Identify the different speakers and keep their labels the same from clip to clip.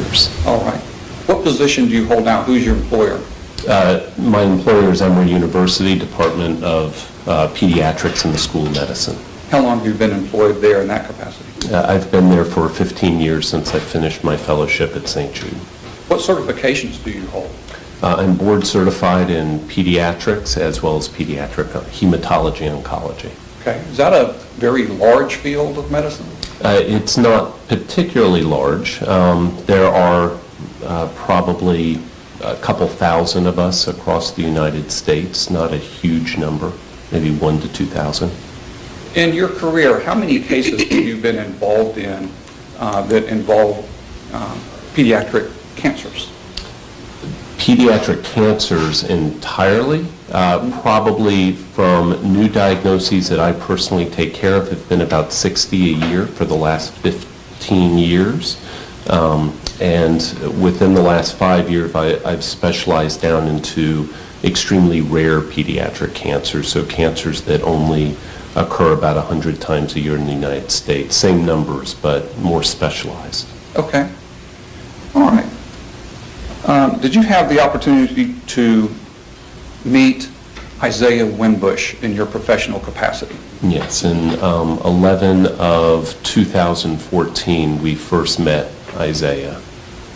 Speaker 1: years.
Speaker 2: All right. What position do you hold now? Who's your employer?
Speaker 1: My employer is Emory University, Department of Pediatrics in the School of Medicine.
Speaker 2: How long have you been employed there in that capacity?
Speaker 1: I've been there for 15 years since I finished my fellowship at St. Jude.
Speaker 2: What certifications do you hold?
Speaker 1: I'm board certified in pediatrics as well as pediatric hematology oncology.
Speaker 2: Okay. Is that a very large field of medicine?
Speaker 1: It's not particularly large. There are probably a couple thousand of us across the United States, not a huge number, maybe 1,000 to 2,000.
Speaker 2: In your career, how many cases have you been involved in that involve pediatric cancers?
Speaker 1: Pediatric cancers entirely, probably from new diagnoses that I personally take care of have been about 60 a year for the last 15 years. And within the last 5 years, I've specialized down into extremely rare pediatric cancers, so cancers that only occur about 100 times a year in the United States. Same numbers, but more specialized.
Speaker 2: Okay. All right. Did you have the opportunity to meet Isaiah Wimbush in your professional capacity?
Speaker 1: Yes, in 11 of 2014, we first met Isaiah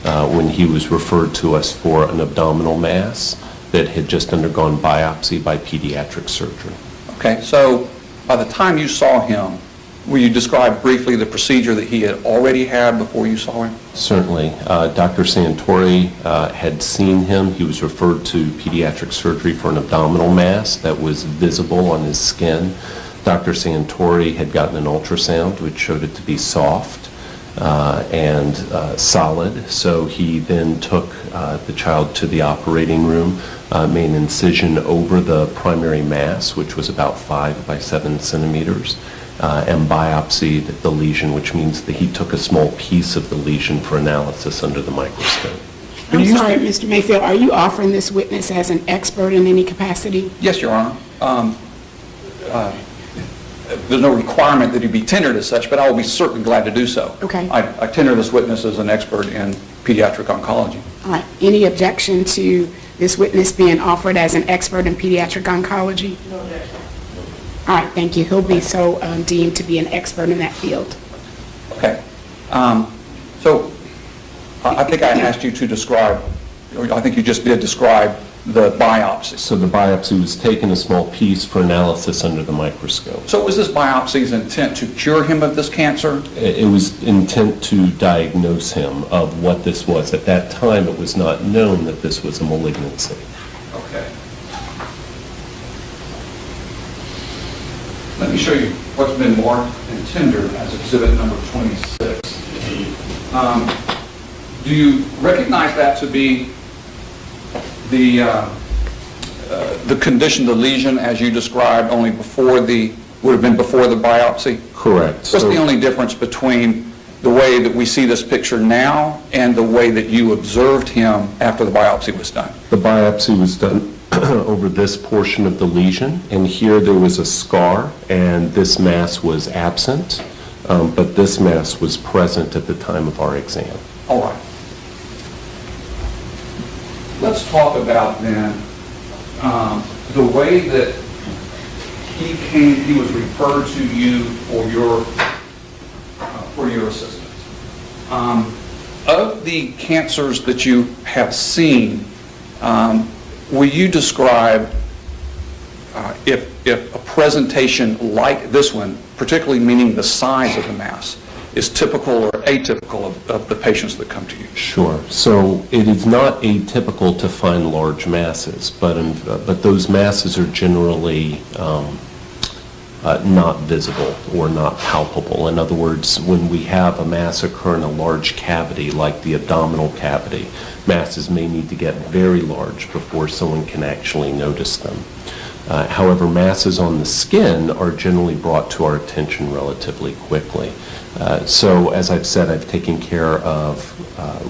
Speaker 1: when he was referred to us for an abdominal mass that had just undergone biopsy by pediatric surgery.
Speaker 2: Okay, so by the time you saw him, will you describe briefly the procedure that he had already had before you saw him?
Speaker 1: Certainly. Dr. Santori had seen him. He was referred to pediatric surgery for an abdominal mass that was visible on his skin. Dr. Santori had gotten an ultrasound which showed it to be soft and solid. So he then took the child to the operating room, made an incision over the primary mass, which was about 5 by 7 centimeters, and biopsied the lesion, which means that he took a small piece of the lesion for analysis under the microscope.
Speaker 3: I'm sorry, Mr. Mayfield, are you offering this witness as an expert in any capacity?
Speaker 2: Yes, Your Honor. There's no requirement that he be tendered as such, but I will be certainly glad to do so.
Speaker 3: Okay.
Speaker 2: I tender this witness as an expert in pediatric oncology.
Speaker 3: All right. Any objection to this witness being offered as an expert in pediatric oncology? No objection. All right, thank you. He'll be so deemed to be an expert in that field.
Speaker 2: Okay. So I think I asked you to describe, or I think you just did describe the biopsy.
Speaker 1: So the biopsy was taken a small piece for analysis under the microscope.
Speaker 2: So was this biopsy's intent to cure him of this cancer?
Speaker 1: It was intent to diagnose him of what this was. At that time, it was not known that this was a malignancy.
Speaker 2: Okay. Let me show you what's been marked and tendered as exhibit number 26. Do you recognize that to be the condition, the lesion, as you described, only would have been before the biopsy?
Speaker 1: Correct.
Speaker 2: What's the only difference between the way that we see this picture now and the way that you observed him after the biopsy was done?
Speaker 1: The biopsy was done over this portion of the lesion, and here there was a scar, and this mass was absent, but this mass was present at the time of our exam.
Speaker 2: All right. Let's talk about then the way that he was referred to you for your assistance. Of the cancers that you have seen, will you describe if a presentation like this one, particularly meaning the size of the mass, is typical or atypical of the patients that come to you?
Speaker 1: Sure. So it is not atypical to find large masses, but those masses are generally not visible or not palpable. In other words, when we have a mass occur in a large cavity like the abdominal cavity, masses may need to get very large before someone can actually notice them. However, masses on the skin are generally brought to our attention relatively quickly. So, as I've said, I've taken care of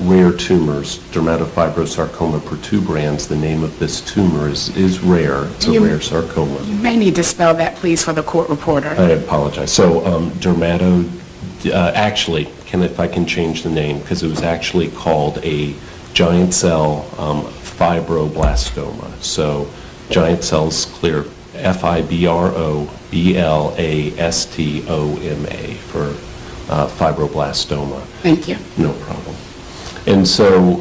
Speaker 1: rare tumors, dermatofibrosarcoma protuberans. The name of this tumor is rare. It's a rare sarcoma.
Speaker 3: You may need to spell that, please, for the court reporter.
Speaker 1: I apologize. So, Actually, if I can change the name, because it was actually called a giant cell fibroblastoma. So giant cells clear, fibroblastoma for fibroblastoma.
Speaker 3: Thank you.
Speaker 1: No problem. And so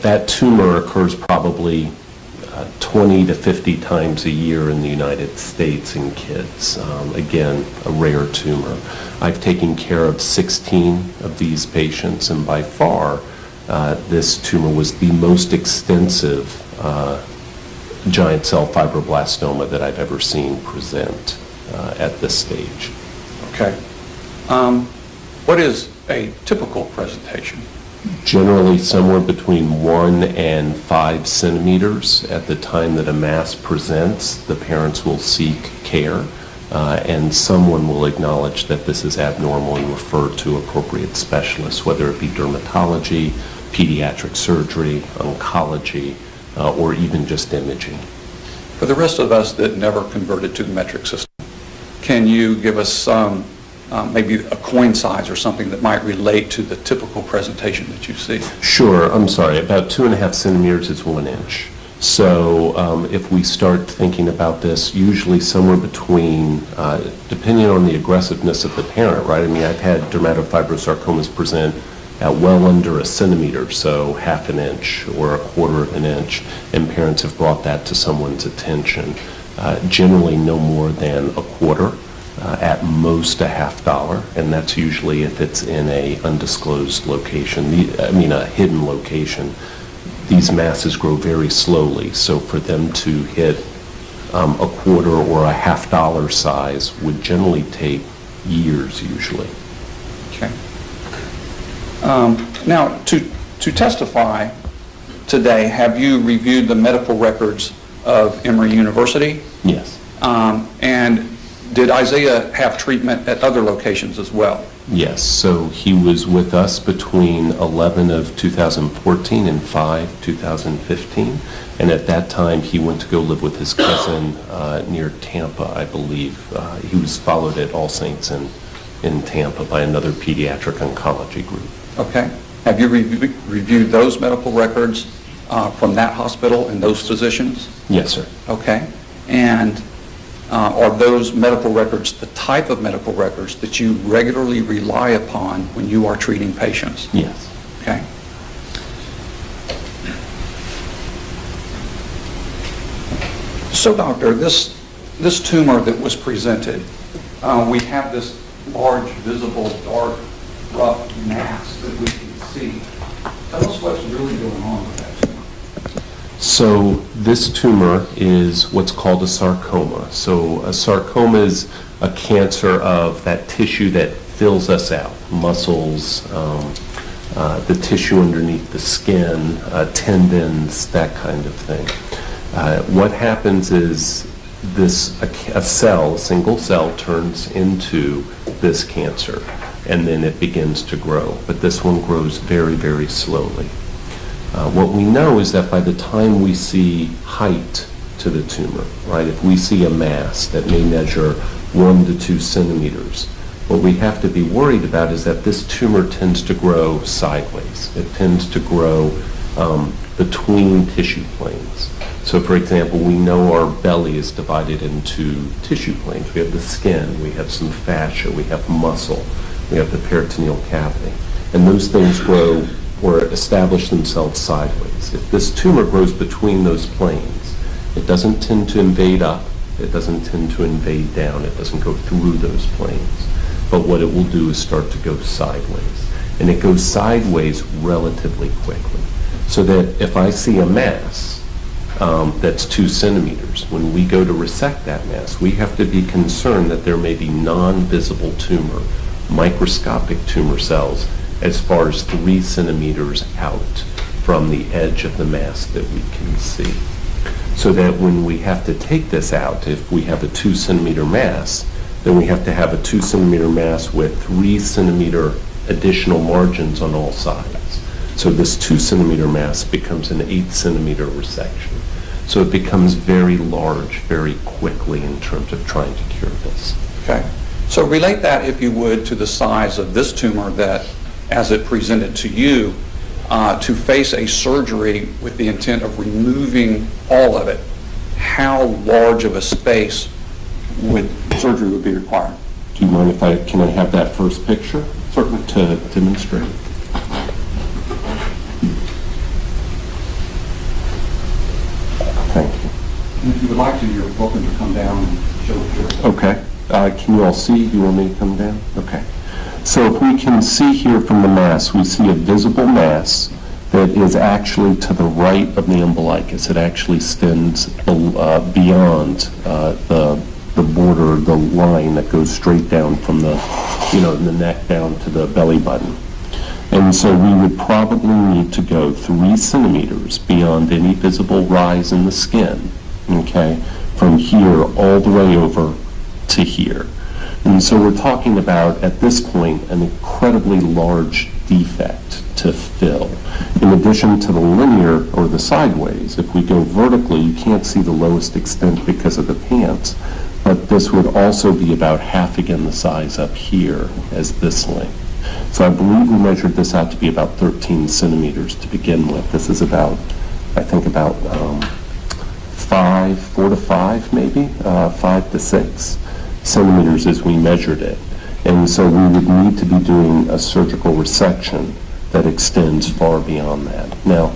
Speaker 1: that tumor occurs probably 20 to 50 times a year in the United States in kids. Again, a rare tumor. I've taken care of 16 of these patients, and by far, this tumor was the most extensive giant cell fibroblastoma that I've ever seen present at this stage.
Speaker 2: Okay. What is a typical presentation?
Speaker 1: Generally somewhere between 1 and 5 centimeters at the time that a mass presents. The parents will seek care, and someone will acknowledge that this is abnormal and refer to appropriate specialists, whether it be dermatology, pediatric surgery, oncology, or even just imaging.
Speaker 2: For the rest of us that never converted to the metric system, can you give us some maybe a coin size or something that might relate to the typical presentation that you see?
Speaker 1: Sure. I'm sorry. About 2.5 centimeters is 1 inch. So if we start thinking about this, usually somewhere between, depending on the aggressiveness of the parent, right? I mean, I've had dermatofibrosarcomas present at well under 1 centimeter, so 1/2 inch or 1/4 inch, and parents have brought that to someone's attention. Generally no more than 1/4. At most $50, and that's usually if it's in a undisclosed location, a hidden location. These masses grow very slowly, so for them to hit $1/4 or $50 size would generally take years usually.
Speaker 2: Okay. Now, to testify today, have you reviewed the medical records of Emory University?
Speaker 1: Yes.
Speaker 2: And did Isaiah have treatment at other locations as well?
Speaker 1: Yes, so he was with us between 11 of 2014 and 5, 2015, and at that time he went to go live with his cousin near Tampa, I believe. He was followed at All Saints in Tampa by another pediatric oncology group.
Speaker 2: Okay. Have you reviewed those medical records from that hospital and those physicians?
Speaker 1: Yes, sir.
Speaker 2: Okay. And are those medical records the type of medical records that you regularly rely upon when you are treating patients?
Speaker 1: Yes.
Speaker 2: Okay. So, doctor, this tumor that was presented, we have this large, visible, dark, rough mass that we can see. Tell us what's really going on with that tumor.
Speaker 1: So this tumor is what's called a sarcoma. So a sarcoma is a cancer of that tissue that fills us out, muscles, the tissue underneath the skin, tendons, that kind of thing. What happens is a single cell turns into this cancer, and then it begins to grow. But this one grows very, very slowly. What we know is that by the time we see height to the tumor, right, if we see a mass that may measure 1 to 2 centimeters, what we have to be worried about is that this tumor tends to grow sideways. It tends to grow between tissue planes. So for example, we know our belly is divided into tissue planes. We have the skin, we have some fascia, we have muscle, we have the peritoneal cavity. And those things grow or establish themselves sideways. If this tumor grows between those planes, it doesn't tend to invade up, it doesn't tend to invade down, it doesn't go through those planes. But what it will do is start to go sideways. And it goes sideways relatively quickly. So that if I see a mass that's 2 centimeters, when we go to resect that mass, we have to be concerned that there may be non-visible tumor, microscopic tumor cells as far as 3 centimeters out from the edge of the mass that we can see. So that when we have to take this out, if we have a 2 centimeter mass, then we have to have a 2 centimeter mass with 3 centimeter additional margins on all sides. So this 2 centimeter mass becomes an 8 centimeter resection. So it becomes very large very quickly in terms of trying to cure this.
Speaker 2: Okay. So relate that, if you would, to the size of this tumor that, as it presented to you, to face a surgery with the intent of removing all of it. How large of a space would surgery would be required?
Speaker 1: Do you mind if can I have that first picture? Certainly. To demonstrate. Thank you.
Speaker 2: And if you would like to, you're welcome to come down and show the picture.
Speaker 1: Okay. Can you all see? Do you want me to come down? Okay. So if we can see here from the mass, we see a visible mass that is actually to the right of the umbilicus. It actually extends beyond the border, the line that goes straight down from the neck down to the belly button. And so we would probably need to go 3 centimeters beyond any visible rise in the skin, okay, from here all the way over to here. And so we're talking about, at this point, an incredibly large defect to fill. In addition to the linear or the sideways, if we go vertically, you can't see the lowest extent because of the pants, but this would also be about half again the size up here as this length. So I believe we measured this out to be about 13 centimeters to begin with. This is about, I think about 4 to 5 maybe, 5 to 6 centimeters as we measured it. And so we would need to be doing a surgical resection that extends far beyond that. Now,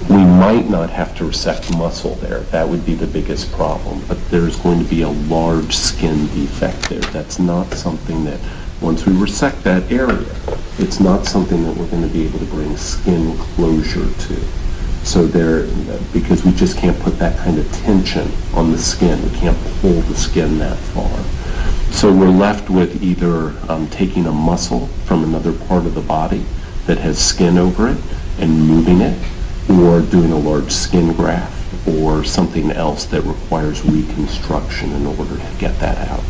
Speaker 1: we might not have to resect muscle there. That would be the biggest problem, but there's going to be a large skin defect there. That's not something that, once we resect that area, it's not something that we're going to be able to bring skin closure to. So because we just can't put that kind of tension on the skin. We can't pull the skin that far. So we're left with either taking a muscle from another part of the body that has skin over it and moving it, or doing a large skin graft, or something else that requires reconstruction in order to get that out.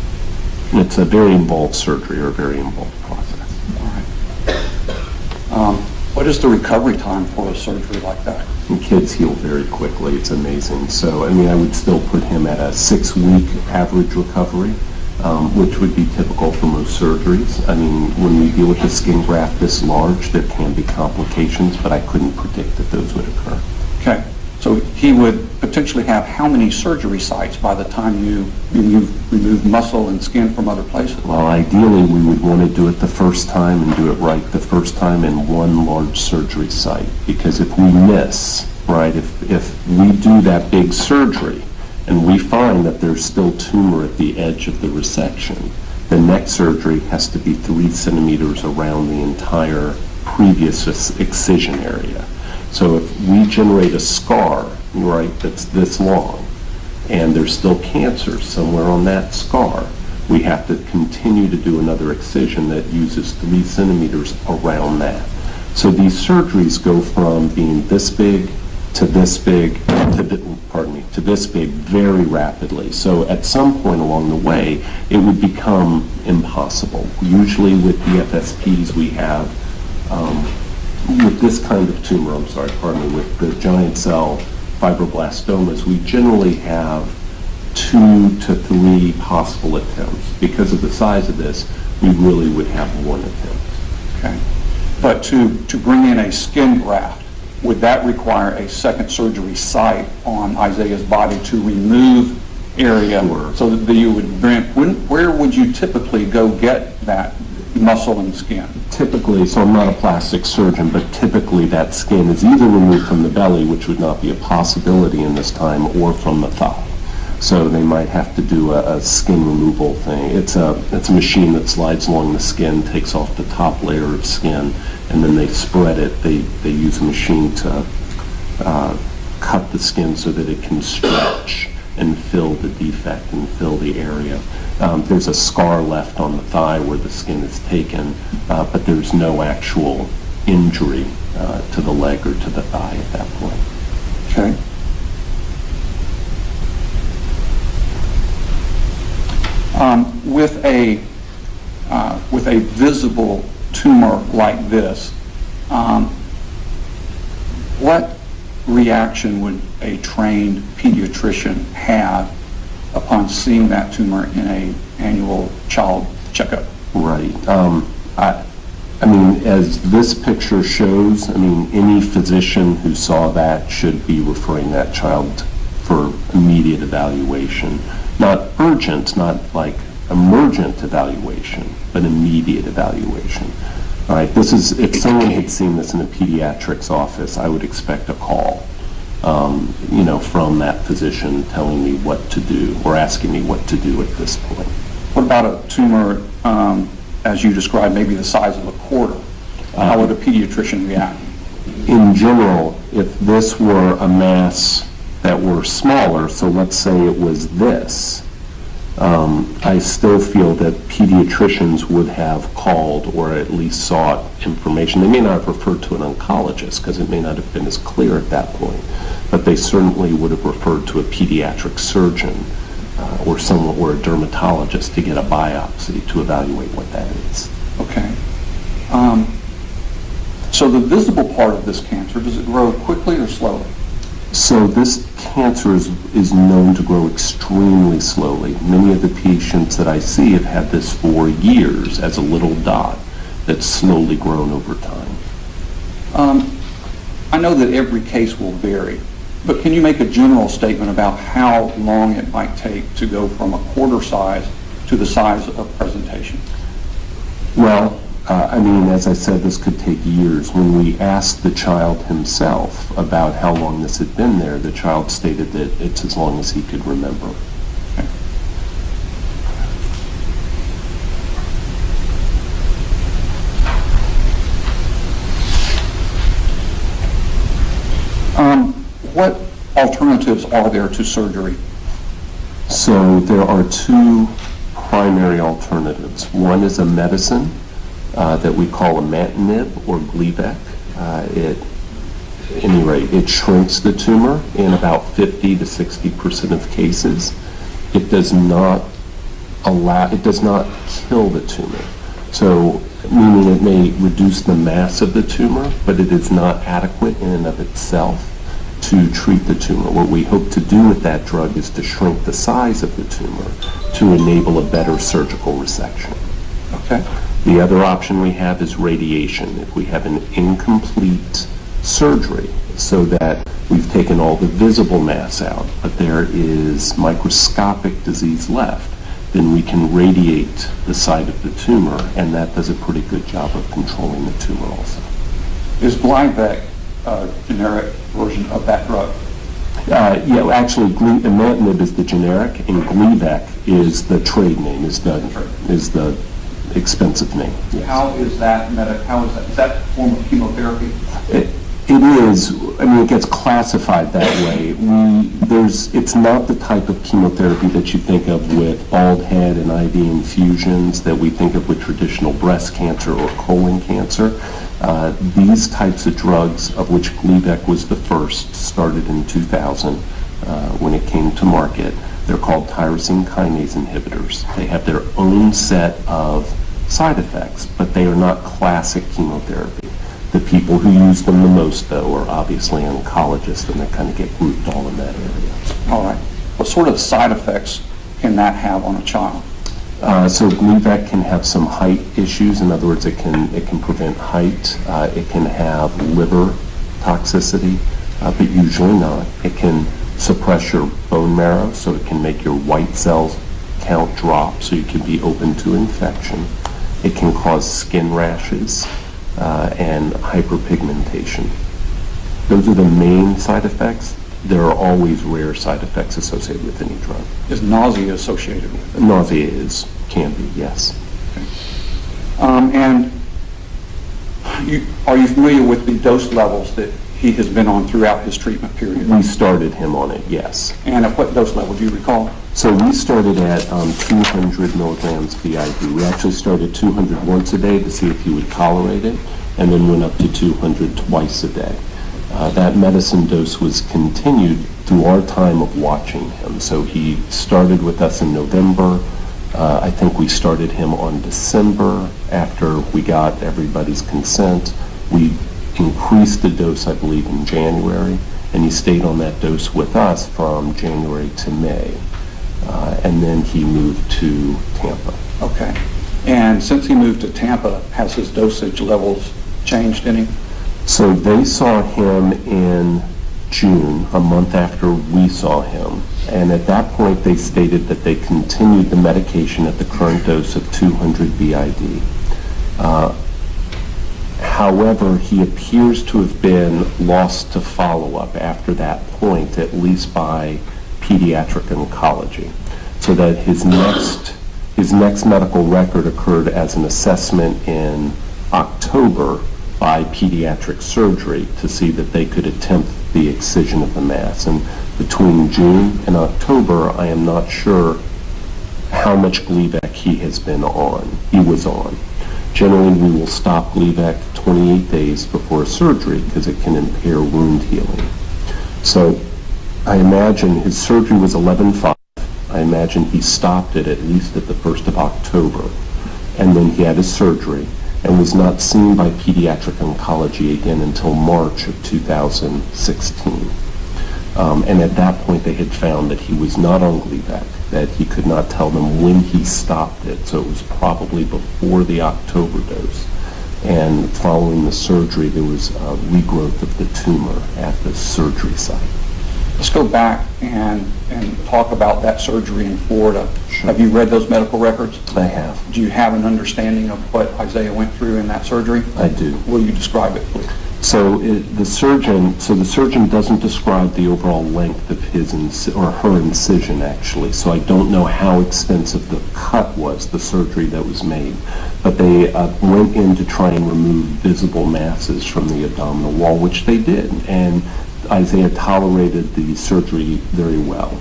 Speaker 1: And it's a very involved surgery or a very involved process.
Speaker 2: All right. What is the recovery time for a surgery like that?
Speaker 1: And kids heal very quickly. It's amazing. So, I mean, I would still put him at a 6-week average recovery, which would be typical for most surgeries. I mean, when we deal with a skin graft this large, there can be complications, but I couldn't predict that those would occur.
Speaker 2: Okay. So he would potentially have how many surgery sites by the time you remove muscle and skin from other places?
Speaker 1: Well, ideally, we would want to do it the first time and do it right the first time in one large surgery site. Because if we miss, right, if we do that big surgery and we find that there's still tumor at the edge of the resection, the next surgery has to be 3 centimeters around the entire previous excision area. So if we generate a scar, right, that's this long, and there's still cancer somewhere on that scar, we have to continue to do another excision that uses 3 centimeters around that. So these surgeries go from being this big to this big, to this big very rapidly. So at some point along the way, it would become impossible. Usually with DFSPs we have, with this kind of tumor, with the giant cell fibroblastomas, we generally have 2 to 3 possible attempts. Because of the size of this, we really would have 1 attempt.
Speaker 2: Okay. But to bring in a skin graft, would that require a second surgery site on Isaiah's body to remove area?
Speaker 1: Sure.
Speaker 2: So that you would bring, where would you typically go get that muscle and skin?
Speaker 1: Typically, so I'm not a plastic surgeon, but typically that skin is either removed from the belly, which would not be a possibility in this time, or from the thigh. So they might have to do a skin removal thing. It's a machine that slides along the skin, takes off the top layer of skin, and then they spread it. They use a machine to cut the skin so that it can stretch and fill the defect and fill the area. There's a scar left on the thigh where the skin is taken, but there's no actual injury to the leg or to the thigh at that point.
Speaker 2: Okay. With a visible tumor like this, what reaction would a trained pediatrician have upon seeing that tumor in an annual child checkup.
Speaker 1: Right. I mean, as this picture shows, I mean, any physician who saw that should be referring that child for immediate evaluation. Not urgent, not like emergent evaluation, but immediate evaluation. All right, this is, if someone had seen this in a pediatrics office, I would expect a call, you know, from that physician telling me what to do or asking me what to do at this point.
Speaker 2: What about a tumor, as you described, maybe the size of a quarter? How would a pediatrician react?
Speaker 1: In general, if this were a mass that were smaller, so let's say it was this, I still feel that pediatricians would have called or at least sought information. They may not have referred to an oncologist because it may not have been as clear at that point, but they certainly would have referred to a pediatric surgeon or someone, or a dermatologist to get a biopsy to evaluate what that is.
Speaker 2: Okay. So the visible part of this cancer, does it grow quickly or slowly?
Speaker 1: So this cancer is known to grow extremely slowly. Many of the patients that I see have had this for years as a little dot that's slowly grown over time.
Speaker 2: I know that every case will vary, but can you make a general statement about how long it might take to go from a quarter size to the size of presentation?
Speaker 1: Well, I mean, as I said, this could take years. When we asked the child himself about how long this had been there, the child stated that it's as long as he could remember.
Speaker 2: Okay. What alternatives are there to surgery?
Speaker 1: So there are two primary alternatives. One is a medicine that we call imatinib or Gleevec. At any rate, it shrinks the tumor in about 50 to 60% of cases. It does not kill the tumor. So, meaning it may reduce the mass of the tumor, but it is not adequate in and of itself to treat the tumor. What we hope to do with that drug is to shrink the size of the tumor to enable a better surgical resection.
Speaker 2: Okay.
Speaker 1: The other option we have is radiation. If we have an incomplete surgery so that we've taken all the visible mass out, but there is microscopic disease left, then we can radiate the site of the tumor, and that does a pretty good job of controlling the tumor also.
Speaker 2: Is Gleevec a generic version of that drug?
Speaker 1: Yeah, actually, imatinib is the generic, and Gleevec is the trade name, is the expensive name. Yes.
Speaker 2: How is that is that a form of chemotherapy?
Speaker 1: It is. I mean, it gets classified that way. It's not the type of chemotherapy that you think of with bald head and IV infusions that we think of with traditional breast cancer or colon cancer. These types of drugs, of which Gleevec was the first, started in 2000 when it came to market. They're called tyrosine kinase inhibitors. They have their own set of side effects, but they are not classic chemotherapy. The people who use them the most, though, are obviously oncologists, and they kind of get grouped all in that area.
Speaker 2: All right. What sort of side effects can that have on a child?
Speaker 1: So Gleevec can have some height issues. In other words, it can prevent height. It can have liver toxicity, but usually not. It can suppress your bone marrow, so it can make your white cells count drop, so you can be open to infection. It can cause skin rashes and hyperpigmentation. Those are the main side effects. There are always rare side effects associated with any drug.
Speaker 2: Is nausea associated with it?
Speaker 1: Nausea can be, yes.
Speaker 2: Okay. And are you familiar with the dose levels that he has been on throughout his treatment period?
Speaker 1: We started him on it, yes.
Speaker 2: And at what dose level, do you recall?
Speaker 1: So we started at 200 milligrams BID. We actually started 200 once a day to see if he would tolerate it, and then went up to 200 twice a day. That medicine dose was continued through our time of watching him. So he started with us in November. I think we started him on December after we got everybody's consent. We increased the dose, I believe, in January, and he stayed on that dose with us from January to May. And then he moved to Tampa.
Speaker 2: Okay. And And since he moved to Tampa, has his dosage levels changed any?
Speaker 1: So they saw him in June, a month after we saw him. And at that point, they stated that they continued the medication at the current dose of 200 BID. However, he appears to have been lost to follow-up after that point, at least by pediatric oncology. So that his next medical record occurred as an assessment in October by pediatric surgery to see that they could attempt the excision of the mass. And between June and October, I am not sure how much Gleevec he was on. Generally, we will stop Gleevec 28 days before surgery because it can impair wound healing. So I imagine his surgery was 11/5. I imagine he stopped it at least at the 1st of October. And then he had his surgery and was not seen by pediatric oncology again until March of 2016. And at that point, they had found that he was not on Gleevec, that he could not tell them when he stopped it, so it was probably before the October dose. And following the surgery, there was a regrowth of the tumor at the surgery site.
Speaker 2: Let's go back and talk about that surgery in Florida.
Speaker 1: Sure.
Speaker 2: Have you read those medical records?
Speaker 1: I have.
Speaker 2: Do you have an understanding of what Isaiah went through in that surgery?
Speaker 1: I do.
Speaker 2: Will you describe it, please?
Speaker 1: So the surgeon doesn't describe the overall length of his or her incision, actually. So I don't know how extensive the cut was, the surgery that was made. But they went in to try and remove visible masses from the abdominal wall, which they did. And Isaiah tolerated the surgery very well.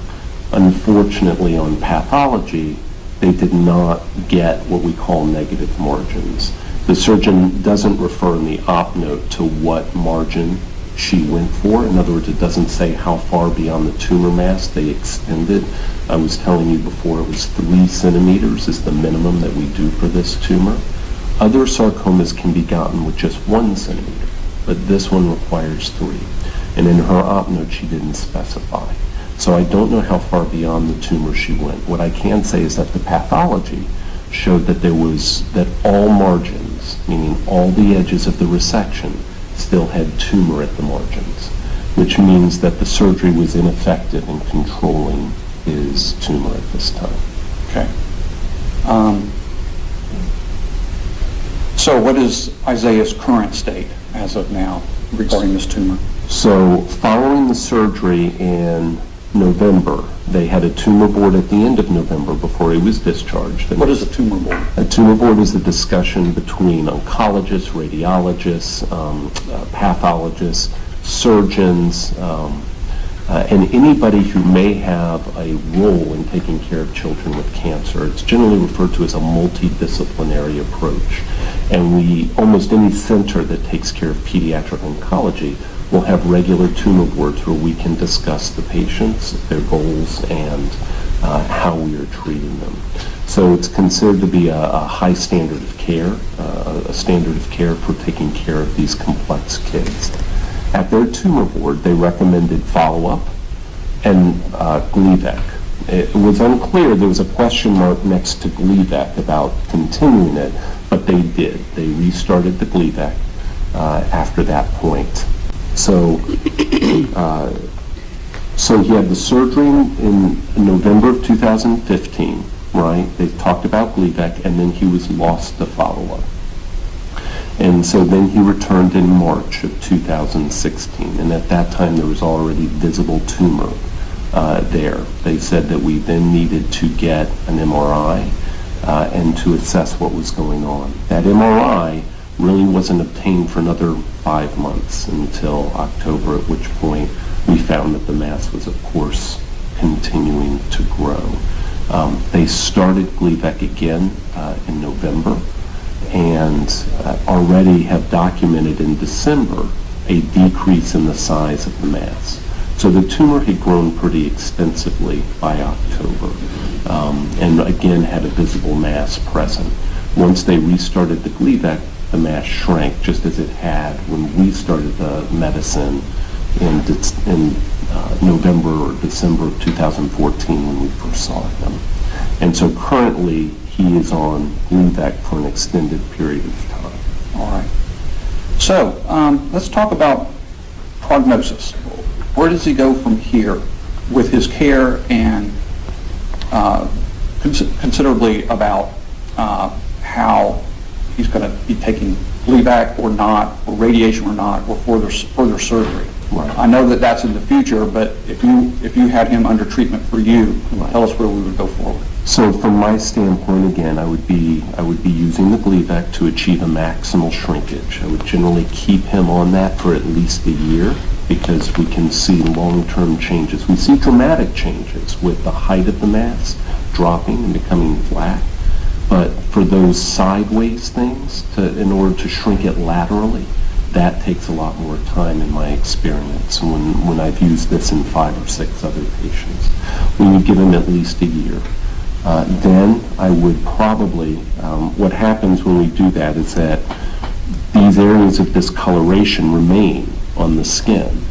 Speaker 1: Unfortunately, on pathology, they did not get what we call negative margins. The surgeon doesn't refer in the op note to what margin she went for. In other words, it doesn't say how far beyond the tumor mass they extended. I was telling you before it was 3 centimeters is the minimum that we do for this tumor. Other sarcomas can be gotten with just 1 centimeter, but this one requires 3. And in her op note, she didn't specify. So I don't know how far beyond the tumor she went. What I can say is that the pathology showed that all margins, meaning all the edges of the resection, still had tumor at the margins, which means that the surgery was ineffective in controlling his tumor at this time.
Speaker 2: Okay. So what is Isaiah's current state as of now regarding this tumor?
Speaker 1: So following the surgery in November, they had a tumor board at the end of November before he was discharged.
Speaker 2: What is a tumor board?
Speaker 1: A tumor board is a discussion between oncologists, radiologists, pathologists, surgeons, and anybody who may have a role in taking care of children with cancer. It's generally referred to as a multidisciplinary approach. And almost any center that takes care of pediatric oncology will have regular tumor boards where we can discuss the patients, their goals, and how we are treating them. So it's considered to be a high standard of care, a standard of care for taking care of these complex kids. At their tumor board, they recommended follow-up and Gleevec. It was unclear. There was a question mark next to Gleevec about continuing it, but they did. They restarted the Gleevec after that point. So he had the surgery in November of 2015, right? They talked about Gleevec, and then he was lost to follow-up. And so then he returned in March of 2016, and at that time there was already visible tumor there. They said that we then needed to get an MRI and to assess what was going on. That MRI really wasn't obtained for another 5 months until October, at which point we found that the mass was, of course, continuing to grow. They started Gleevec again in November, and already have documented in December a decrease in the size of the mass. So the tumor had grown pretty extensively by October, and again had a visible mass present. Once they restarted the Gleevec, the mass shrank just as it had when we started the medicine in November or December of 2014 when we first saw him. And so currently he is on Gleevec for an extended period of time.
Speaker 2: All right. So let's talk about prognosis. Where does he go from here with his care, and considerably about how he's going to be taking Gleevec or not, or radiation or not, or further surgery?
Speaker 1: Right.
Speaker 2: I know that that's in the future, but if you had him under treatment for you, tell us where we would go forward.
Speaker 1: So from my standpoint, again, I would be using the Gleevec to achieve a maximal shrinkage. I would generally keep him on that for at least a year, because we can see long-term changes. We see dramatic changes with the height of the mass dropping and becoming flat. But for those sideways things, in order to shrink it laterally, that takes a lot more time in my experience when I've used this in 5 or 6 other patients. We would give them at least a year. Then I would probably, what happens when we do that is that these areas of discoloration remain on the skin.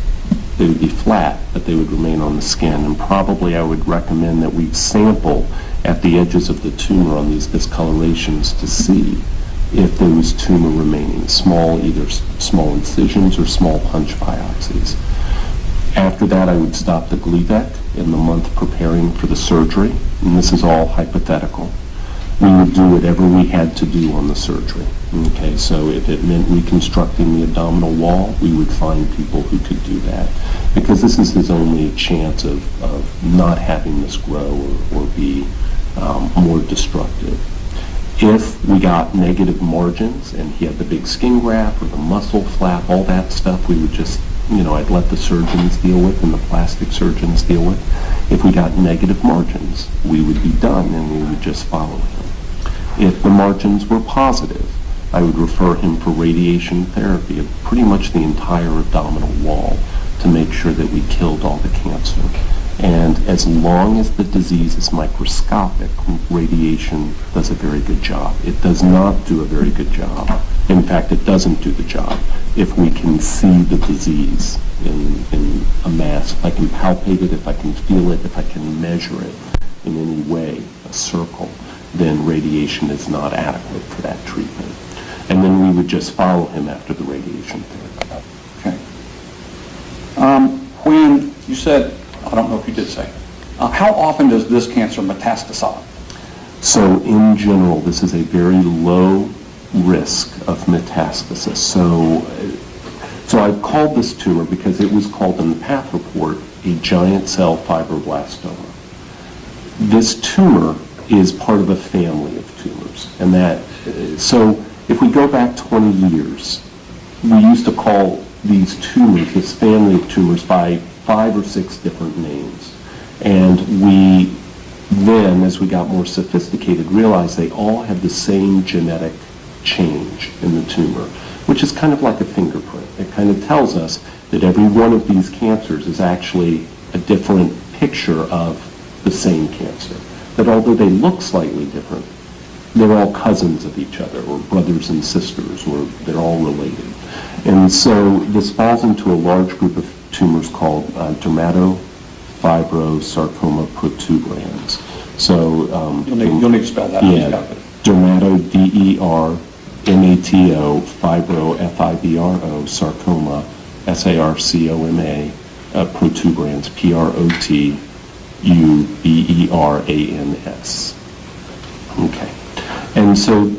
Speaker 1: They would be flat, but they would remain on the skin. And probably I would recommend that we sample at the edges of the tumor on these discolorations to see if there was tumor remaining, either small incisions or small punch biopsies. After that, I would stop the Gleevec in the month preparing for the surgery, and this is all hypothetical. We would do whatever we had to do on the surgery. Okay, so if it meant reconstructing the abdominal wall, we would find people who could do that, because this is his only chance of not having this grow or be more destructive. If we got negative margins and he had the big skin graft or the muscle flap, all that stuff, we would just, I'd let the surgeons deal with and the plastic surgeons deal with. If we got negative margins, we would be done and we would just follow him. If the margins were positive, I would refer him for radiation therapy of pretty much the entire abdominal wall to make sure that we killed all the cancer. And as long as the disease is microscopic, radiation does a very good job. It does not do a very good job. In fact, it doesn't do the job if we can see the disease in a mass. If I can palpate it, if I can feel it, if I can measure it in any way, a circle, then radiation is not adequate for that treatment. And then we would just follow him after the radiation therapy.
Speaker 2: Okay. When you said, I don't know if you did say, how often does this cancer metastasize?
Speaker 1: So in general, this is a very low risk of metastasis. So I've called this tumor, because it was called in the path report, a giant cell fibroblastoma. This tumor is part of a family of tumors. So if we go back 20 years, we used to call these tumors, this family of tumors, by 5 or 6 different names. And we then, as we got more sophisticated, realized they all have the same genetic change in the tumor, which is kind of like a fingerprint. It kind of tells us that every one of these cancers is actually a different picture of the same cancer. That although they look slightly different, they're all cousins of each other, or brothers and sisters, or they're all related. And so this falls into a large group of tumors called dermatofibrosarcoma protuberans. So
Speaker 2: you'll need to spell that.
Speaker 1: Yeah, dermato, D-E-R-M-A-T-O, fibro, F-I-B-R-O, sarcoma, S-A-R-C-O-M-A, protuberans, P-R-O-T-U-B-E-R-A-N-S. Okay. And so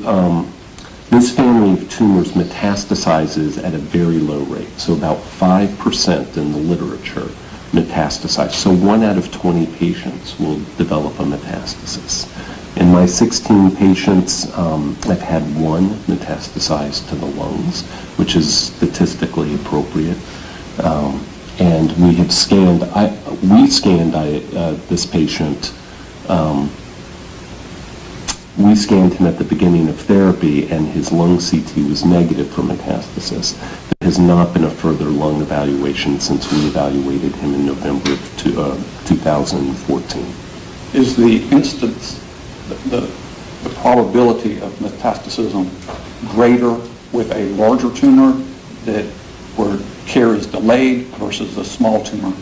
Speaker 1: this family of tumors metastasizes at a very low rate. So about 5% in the literature metastasize. So 1 out of 20 patients will develop a metastasis. In my 16 patients, I've had 1 metastasize to the lungs, which is statistically appropriate. And we have scanned, this patient, we scanned him at the beginning of therapy, and his lung CT was negative for metastasis. There has not been a further lung evaluation since we evaluated him in November of 2014.
Speaker 2: Is the instance, the probability of metastasis greater with a larger tumor where care is delayed versus a small tumor?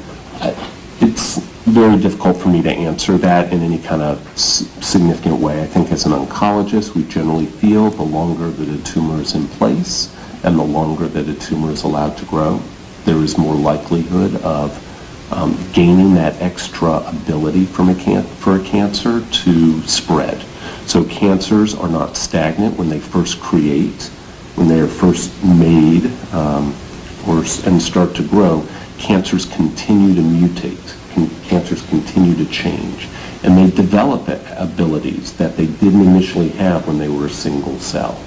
Speaker 1: It's very difficult for me to answer that in any kind of significant way. I think as an oncologist, we generally feel the longer that a tumor is in place and the longer that a tumor is allowed to grow, there is more likelihood of gaining that extra ability for a cancer to spread. So cancers are not stagnant when they first create, when they are first made and start to grow. Cancers continue to mutate. Cancers continue to change. And they develop abilities that they didn't initially have when they were a single cell.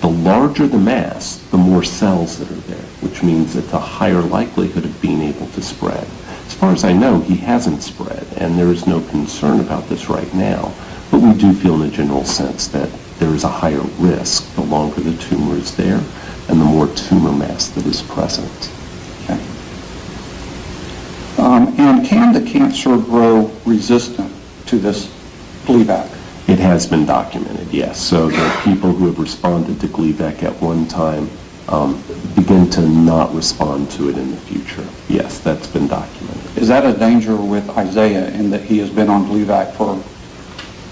Speaker 1: The larger the mass, the more cells that are there, which means it's a higher likelihood of being able to spread. As far as I know, he hasn't spread, and there is no concern about this right now. But we do feel in a general sense that there is a higher risk the longer the tumor is there and the more tumor mass that is present.
Speaker 2: Okay. And can the cancer grow resistant to this Gleevec?
Speaker 1: It has been documented, yes. So the people who have responded to Gleevec at one time begin to not respond to it in the future. Yes, that's been documented.
Speaker 2: Is that a danger with Isaiah in that he has been on Gleevec for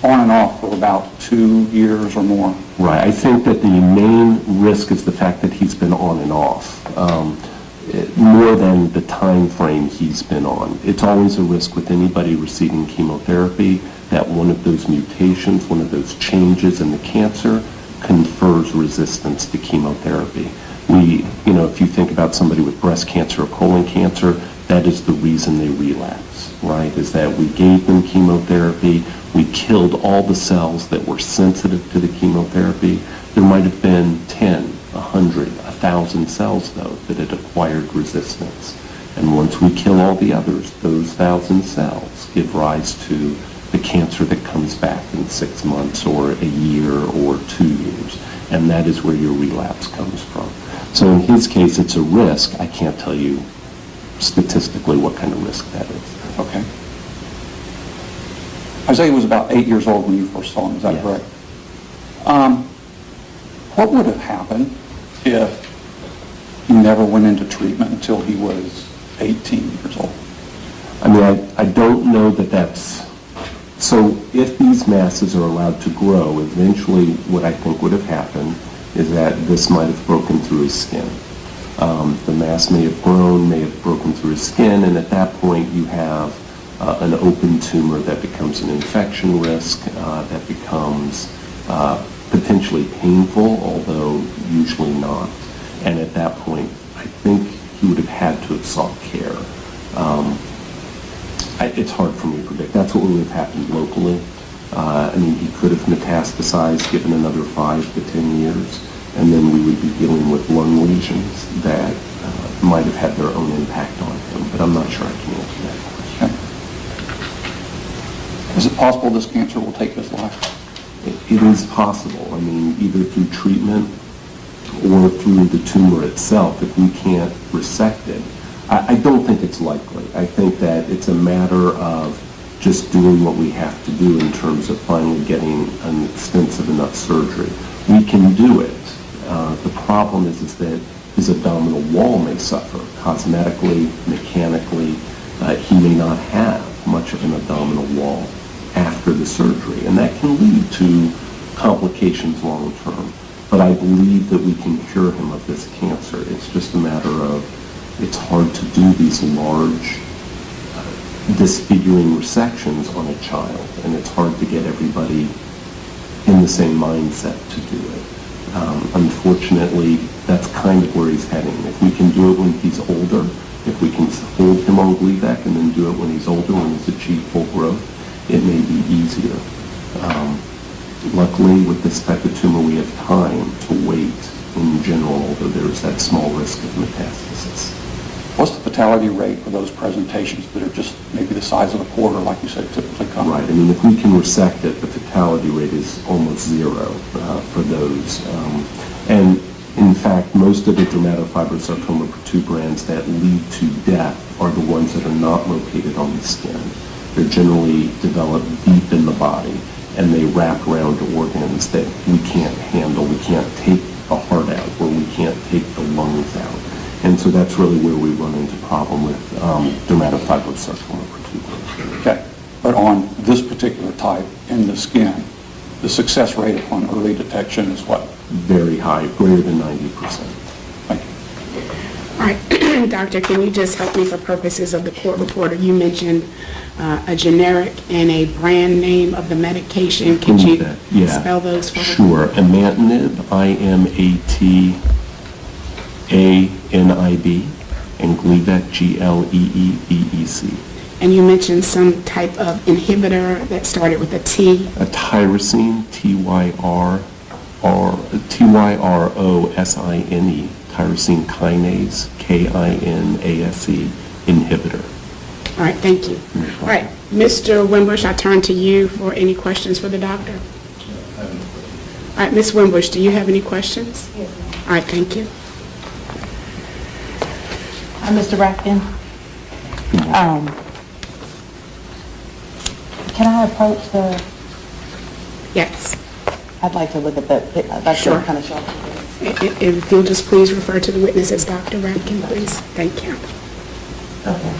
Speaker 2: on and off for about 2 years or more?
Speaker 1: Right. I think that the main risk is the fact that he's been on and off, more than the time frame he's been on. It's always a risk with anybody receiving chemotherapy that one of those mutations, one of those changes in the cancer confers resistance to chemotherapy. If you think about somebody with breast cancer or colon cancer, that is the reason they relapse, right? Is that we gave them chemotherapy, we killed all the cells that were sensitive to the chemotherapy. There might have been 10, 100, 1,000 cells, though, that had acquired resistance. And once we kill all the others, those 1,000 cells give rise to the cancer that comes back in 6 months or a year or 2 years. And that is where your relapse comes from. So in his case, it's a risk. I can't tell you statistically what kind of risk that is.
Speaker 2: Okay. Isaiah was about 8 years old when you first saw him, is that
Speaker 1: Yes.
Speaker 2: correct? What would have happened if he never went into treatment until he was 18 years old?
Speaker 1: I mean, I don't know that that's... So if these masses are allowed to grow, eventually what I think would have happened is that this might have broken through his skin. The mass may have grown, may have broken through his skin, and at that point you have an open tumor that becomes an infection risk, that becomes potentially painful, although usually not. And at that point, I think he would have had to have sought care. It's hard for me to predict. That's what would have happened locally. He could have metastasized given another 5 to 10 years, and then we would be dealing with lung lesions that might have had their own impact on him, but I'm not sure I can answer that question.
Speaker 2: Okay. Is it possible this cancer will take his life?
Speaker 1: It is possible. Either through treatment or through the tumor itself, if we can't resect it. I don't think it's likely. I think that it's a matter of just doing what we have to do in terms of finally getting an extensive enough surgery. We can do it. The problem is that his abdominal wall may suffer cosmetically, mechanically. He may not have much of an abdominal wall after the surgery, and that can lead to complications long term. But I believe that we can cure him of this cancer. It's just a matter of, it's hard to do these large disfiguring resections on a child, and it's hard to get everybody in the same mindset to do it. Unfortunately, that's kind of where he's heading. If we can do it when he's older, if we can hold him on Gleevec and then do it when he's older, when he's achieved full growth, it may be easier. Luckily, with this type of tumor, we have time to wait in general, although there's that small risk of metastasis.
Speaker 2: What's the fatality rate for those presentations that are just maybe the size of a quarter, like you said, typically come?
Speaker 1: Right. If we can resect it, the fatality rate is almost zero for those. And in fact, most of the dermatofibrosarcoma protuberans that lead to death are the ones that are not located on the skin. They're generally developed deep in the body, and they wrap around organs that we can't handle. We can't take the heart out, or we can't take the lungs out. And so that's really where we run into problem with dermatofibrosarcoma protuberans.
Speaker 2: But on this particular type in the skin, the success rate upon early detection is what?
Speaker 1: Very high, greater than 90%.
Speaker 2: Thank you.
Speaker 3: All right, doctor, can you just help me for purposes of the court reporter? You mentioned a generic and a brand name of the medication. Could you spell those for me?
Speaker 1: Sure. Imatinib, IMATANIB, and Gleevec, GLEEVEC.
Speaker 3: And you mentioned some type of inhibitor that started with a T.
Speaker 1: A tyrosine, TYROSINE, tyrosine kinase, KINASE, inhibitor.
Speaker 3: All right, thank you. All right, Mr. Wimbush, I turn to you for any questions for the doctor. All right, Ms. Wimbush, do you have any questions? Yes, ma'am. All right, thank you.
Speaker 4: Hi, Mr. Rapkin. Can I approach the?
Speaker 3: Yes.
Speaker 4: I'd like to look at that. That's
Speaker 3: Sure.
Speaker 4: kind of short.
Speaker 3: If you'll just please refer to the witness as Dr. Rapkin, please. Thank you.
Speaker 4: Okay.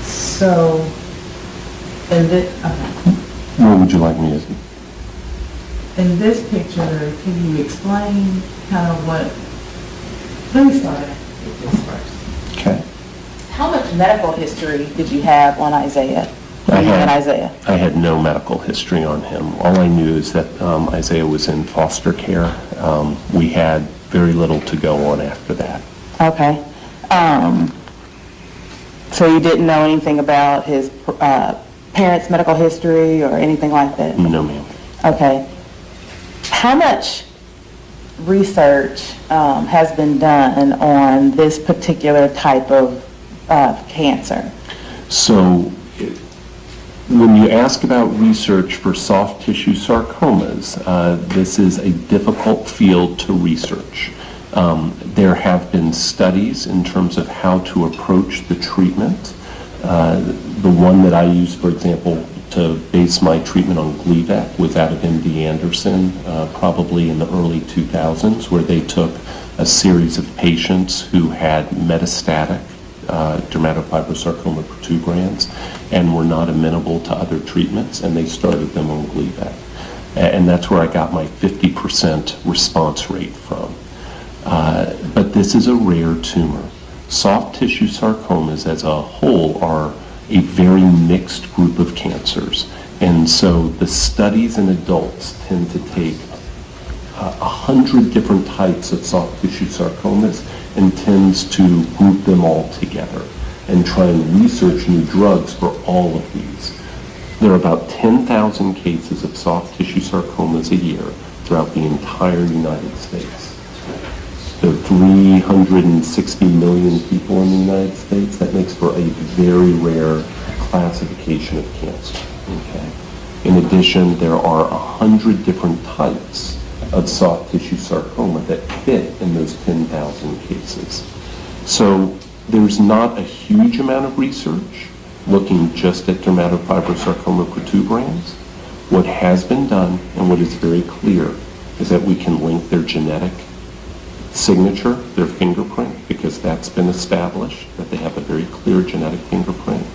Speaker 4: So, okay.
Speaker 1: What would you like me to do?
Speaker 4: In this picture, can you explain kind of what? Let me start with this first.
Speaker 1: Okay.
Speaker 4: How much medical history did you have on Isaiah?
Speaker 1: I had no medical history on him. All I knew is that Isaiah was in foster care. We had very little to go on after that.
Speaker 4: Okay. So you didn't know anything about his parents' medical history or anything like that?
Speaker 1: No, ma'am.
Speaker 4: Okay. How much research has been done on this particular type of cancer?
Speaker 1: So when you ask about research for soft tissue sarcomas, this is a difficult field to research. There have been studies in terms of how to approach the treatment. The one that I used, for example, to base my treatment on Gleevec was out of MD Anderson, probably in the early 2000s, where they took a series of patients who had metastatic dermatofibrosarcoma protuberans and were not amenable to other treatments, and they started them on Gleevec. And that's where I got my 50% response rate from. But this is a rare tumor. Soft tissue sarcomas as a whole are a very mixed group of cancers. And so the studies in adults tend to take 100 different types of soft tissue sarcomas and tends to group them all together and try and research new drugs for all of these. There are about 10,000 cases of soft tissue sarcomas a year throughout the entire United States. There are 360 million people in the United States. That makes for a very rare classification of cancer. Okay? In addition, there are 100 different types of soft tissue sarcoma that fit in those 10,000 cases. So there's not a huge amount of research looking just at dermatofibrosarcoma protuberans. What has been done and what is very clear is that we can link their genetic signature, their fingerprint, because that's been established, that they have a very clear genetic fingerprint.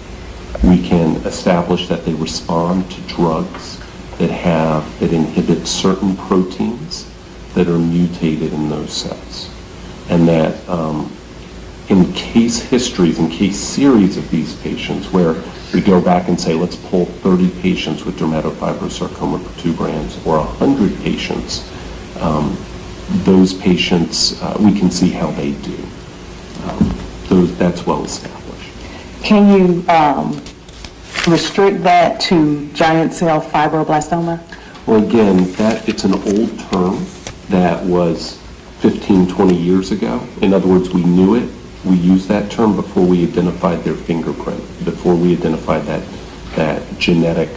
Speaker 1: We can establish that they respond to drugs that inhibit certain proteins that are mutated in those cells. And that in case histories, in case series of these patients where we go back and say, let's pull 30 patients with dermatofibrosarcoma protuberans or 100 patients, those patients, we can see how they do. That's well established.
Speaker 4: Can you restrict that to giant cell fibroblastoma?
Speaker 1: Well, again, it's an old term that was 15, 20 years ago. In other words, we knew it. We used that term before we identified their fingerprint, before we identified that genetic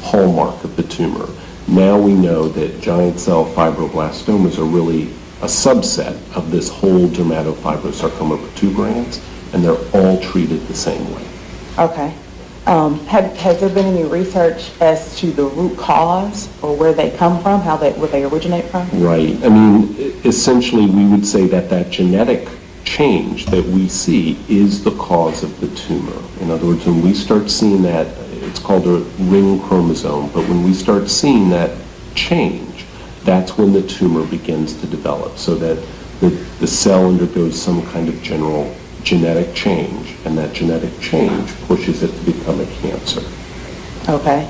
Speaker 1: hallmark of the tumor. Now we know that giant cell fibroblastomas are really a subset of this whole dermatofibrosarcoma protuberans, and they're all treated the same way.
Speaker 4: Okay. Has there been any research as to the root cause or where they come from, where they originate from?
Speaker 1: Right. I mean, essentially, we would say that genetic change that we see is the cause of the tumor. In other words, when we start seeing that, it's called a ring chromosome, but when we start seeing that change, that's when the tumor begins to develop, so that the cell undergoes some kind of general genetic change, and that genetic change pushes it to become a cancer.
Speaker 4: Okay.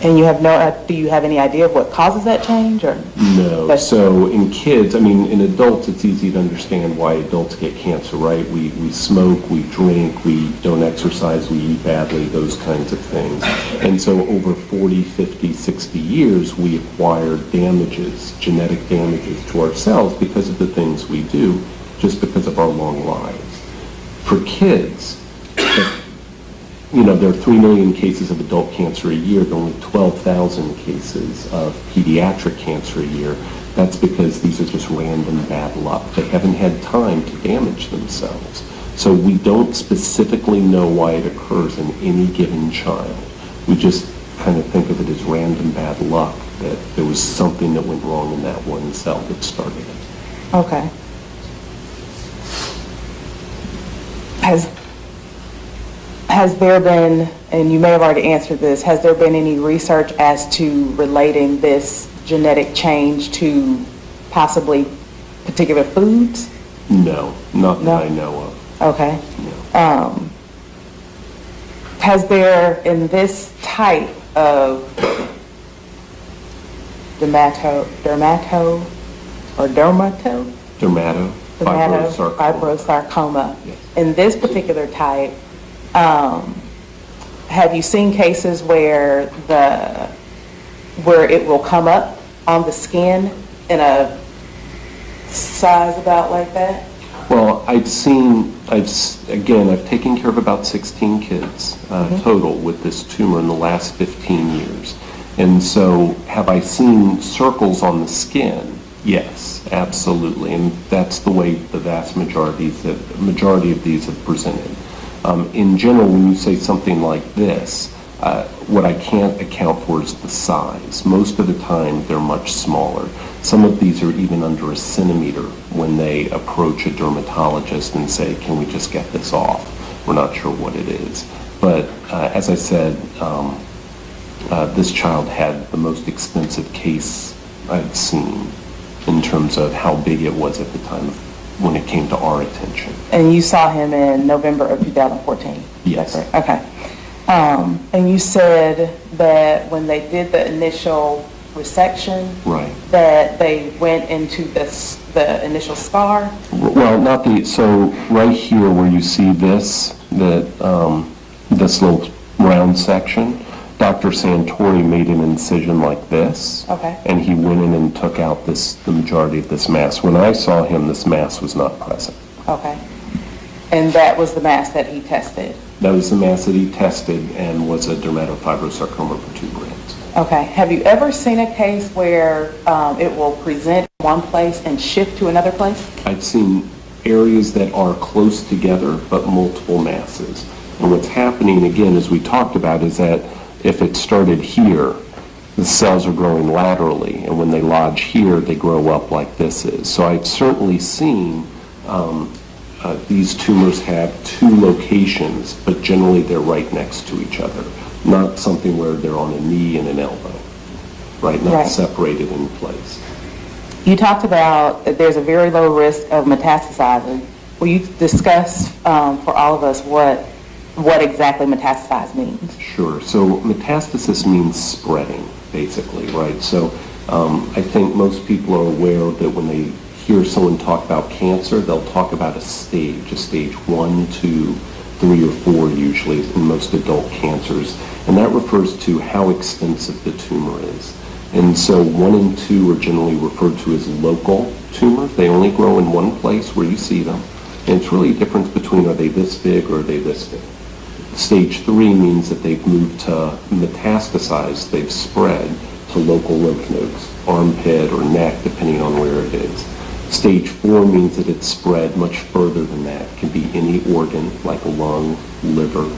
Speaker 4: And you have do you have any idea of what causes that change, or?
Speaker 1: No. So in kids, I mean, in adults, it's easy to understand why adults get cancer, right? We smoke, we drink, we don't exercise, we eat badly, those kinds of things. And so over 40, 50, 60 years, we acquire damages, genetic damages to our cells because of the things we do, just because of our long lives. For kids, there are 3 million cases of adult cancer a year, but only 12,000 cases of pediatric cancer a year. That's because these are just random bad luck. They haven't had time to damage themselves. So we don't specifically know why it occurs in any given child. We just kind of think of it as random bad luck, that there was something that went wrong in that one cell that started it.
Speaker 4: Okay. Has there been, and you may have already answered this, has there been any research as to relating this genetic change to possibly particular foods?
Speaker 1: No, not that I know of.
Speaker 4: Okay.
Speaker 1: No.
Speaker 4: Has there, in this type of fibrosarcoma,
Speaker 1: yes.
Speaker 4: In this particular type, have you seen cases where it will come up on the skin in a size about like that?
Speaker 1: Well, I've taken care of about 16 kids total with this tumor in the last 15 years. And so have I seen circles on the skin? Yes, absolutely. And that's the way the majority of these have presented. In general, when you say something like this, what I can't account for is the size. Most of the time, they're much smaller. Some of these are even under a centimeter when they approach a dermatologist and say, can we just get this off? We're not sure what it is. But as I said, this child had the most expensive case I've seen in terms of how big it was at the time when it came to our attention.
Speaker 4: And you saw him in November of 2014?
Speaker 1: Yes.
Speaker 4: That's right. Okay. And you said that when they did the initial resection,
Speaker 1: right,
Speaker 4: that they went into the initial scar?
Speaker 1: Well, so right here where you see this little round section, Dr. Santori made an incision like this,
Speaker 4: okay,
Speaker 1: and he went in and took out the majority of this mass. When I saw him, this mass was not present.
Speaker 4: Okay. And that was the mass that he tested?
Speaker 1: That was the mass that he tested and was a dermatofibrosarcoma protuberans.
Speaker 4: Okay. Have you ever seen a case where it will present in one place and shift to another place?
Speaker 1: I've seen areas that are close together, but multiple masses. And what's happening, again, as we talked about, is that if it started here, the cells are growing laterally, and when they lodge here, they grow up like this is. So I've certainly seen these tumors have two locations, but generally they're right next to each other, not something where they're on a knee and an elbow, right? Not separated in place.
Speaker 4: You talked about that there's a very low risk of metastasizing. Will you discuss for all of us what exactly metastasize means?
Speaker 1: Sure. So metastasis means spreading, basically, right? So I think most people are aware that when they hear someone talk about cancer, they'll talk about a stage 1, 2, 3, or 4 usually in most adult cancers. And that refers to how extensive the tumor is. And so 1 and 2 are generally referred to as local tumors. They only grow in one place where you see them. And it's really a difference between are they this big or are they this big. Stage 3 means that they've moved to metastasize, they've spread to local lymph nodes, armpit or neck, depending on where it is. Stage 4 means that it's spread much further than that. It can be any organ, like a lung, liver,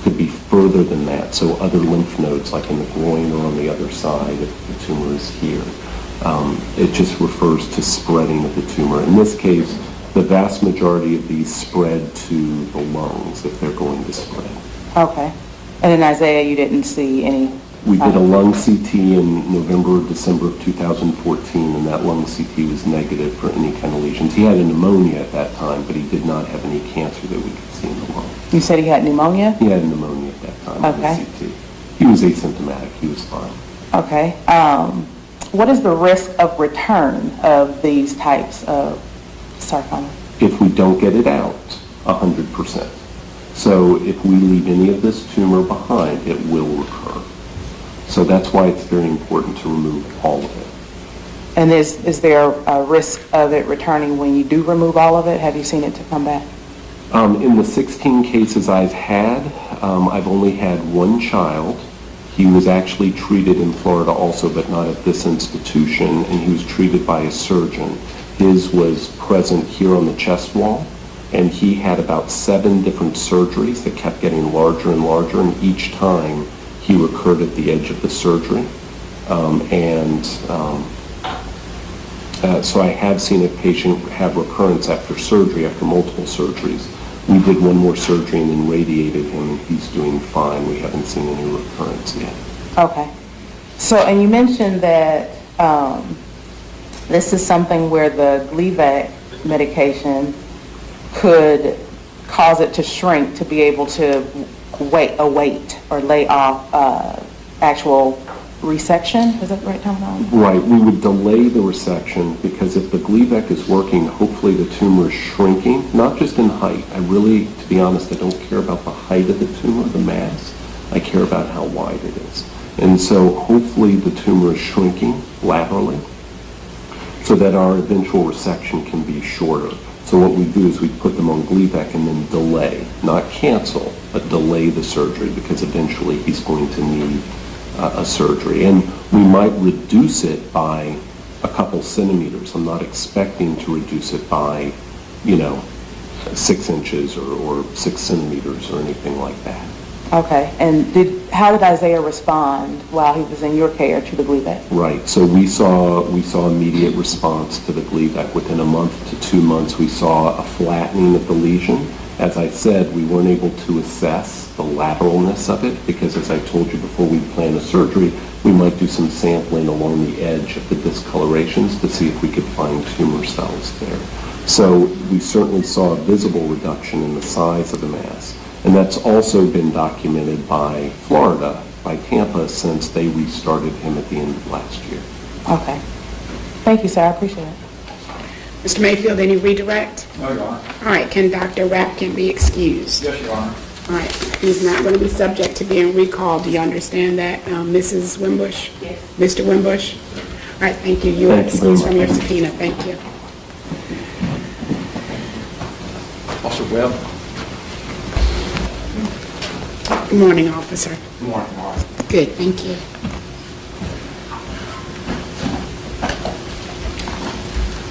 Speaker 1: could be further than that. So other lymph nodes, like in the groin or on the other side, if the tumor is here. It just refers to spreading of the tumor. In this case, The vast majority of these spread to the lungs if they're going to spread.
Speaker 4: Okay. And in Isaiah, you didn't see any?
Speaker 1: We did a lung CT in November or December of 2014, and that lung CT was negative for any kind of lesions. He had a pneumonia at that time, but he did not have any cancer that we could see in the lung.
Speaker 4: You said he had pneumonia?
Speaker 1: He had pneumonia at that time.
Speaker 4: Okay.
Speaker 1: On the CT. He was asymptomatic. He was fine.
Speaker 4: Okay. What is the risk of return of these types of sarcoma?
Speaker 1: If we don't get it out, 100%. So if we leave any of this tumor behind, it will recur. So that's why it's very important to remove all of it.
Speaker 4: And is there a risk of it returning when you do remove all of it? Have you seen it to come back?
Speaker 1: In the 16 cases I've had, I've only had one child. He was actually treated in Florida also, but not at this institution, and he was treated by a surgeon. His was present here on the chest wall, and he had about 7 different surgeries that kept getting larger and larger, and each time he recurred at the edge of the surgery. So I have seen a patient have recurrence after surgery, after multiple surgeries. We did one more surgery and then radiated him, and he's doing fine. We haven't seen any recurrence yet.
Speaker 4: Okay. So, and you mentioned that this is something where the Gleevec medication could cause it to shrink to be able to await or lay off actual resection. Is that the right terminology?
Speaker 1: Right. We would delay the resection because if the Gleevec is working, hopefully the tumor is shrinking, not just in height. I really, to be honest, I don't care about the height of the tumor, the mass. I care about how wide it is. And so hopefully the tumor is shrinking laterally so that our eventual resection can be shorter. So what we do is we put them on Gleevec and then delay, not cancel, but delay the surgery because eventually he's going to need a surgery. And we might reduce it by a couple centimeters. I'm not expecting to reduce it by, 6 inches or 6 centimeters or anything like that.
Speaker 4: Okay. And how did Isaiah respond while he was in your care to the Gleevec?
Speaker 1: Right. So we saw immediate response to the Gleevec. Within a month to 2 months, we saw a flattening of the lesion. As I said, we weren't able to assess the lateralness of it because, as I told you before we plan a surgery, we might do some sampling along the edge of the discolorations to see if we could find tumor cells there. So we certainly saw a visible reduction in the size of the mass. And that's also been documented by Florida, by Tampa, since they restarted him at the end of last year.
Speaker 4: Okay. Thank you, sir. I appreciate it.
Speaker 3: Mr. Mayfield, any redirect?
Speaker 2: No, Your Honor.
Speaker 3: All right, can Dr. Rapkin be excused?
Speaker 2: Yes, Your Honor.
Speaker 3: All right, he's not going to be subject to being recalled. Do you understand that, Mrs. Wimbush? Yes. Mr. Wimbush? All right, thank you. You are
Speaker 1: Thank you very
Speaker 3: excused from your
Speaker 1: much.
Speaker 3: subpoena. Thank you.
Speaker 2: Officer Webb.
Speaker 3: Good morning, officer.
Speaker 2: Good morning, Your Honor.
Speaker 3: Good, thank you.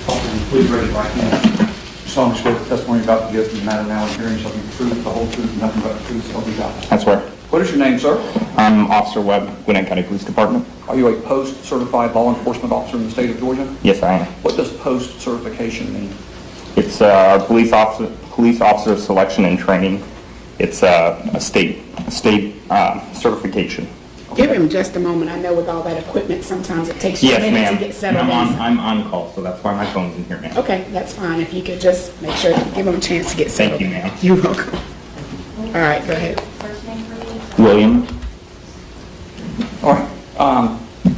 Speaker 2: Officer, please raise your right hand. You solemnly swear the testimony you're about to give in the matter now and hearing shall be the truth, the whole truth, and nothing but the truth, so help you God.
Speaker 5: I swear.
Speaker 2: What is your name, sir?
Speaker 5: I'm Officer Webb, Gwinnett County Police Department.
Speaker 2: Are you a post-certified law enforcement officer in the state of Georgia?
Speaker 5: Yes, I am.
Speaker 2: What does post-certification mean?
Speaker 5: It's our police officer selection and training. It's a state certification.
Speaker 3: Give him just a moment. I know with all that equipment, sometimes it takes you a
Speaker 5: Yes,
Speaker 3: minute to
Speaker 5: ma'am.
Speaker 3: get settled in.
Speaker 5: I'm on call, so that's why my phone's in here, ma'am.
Speaker 3: Okay, that's fine. If you could just make sure, give him a chance to get settled.
Speaker 5: Thank you, ma'am.
Speaker 3: You're welcome. All right, go ahead.
Speaker 5: William,
Speaker 2: All right.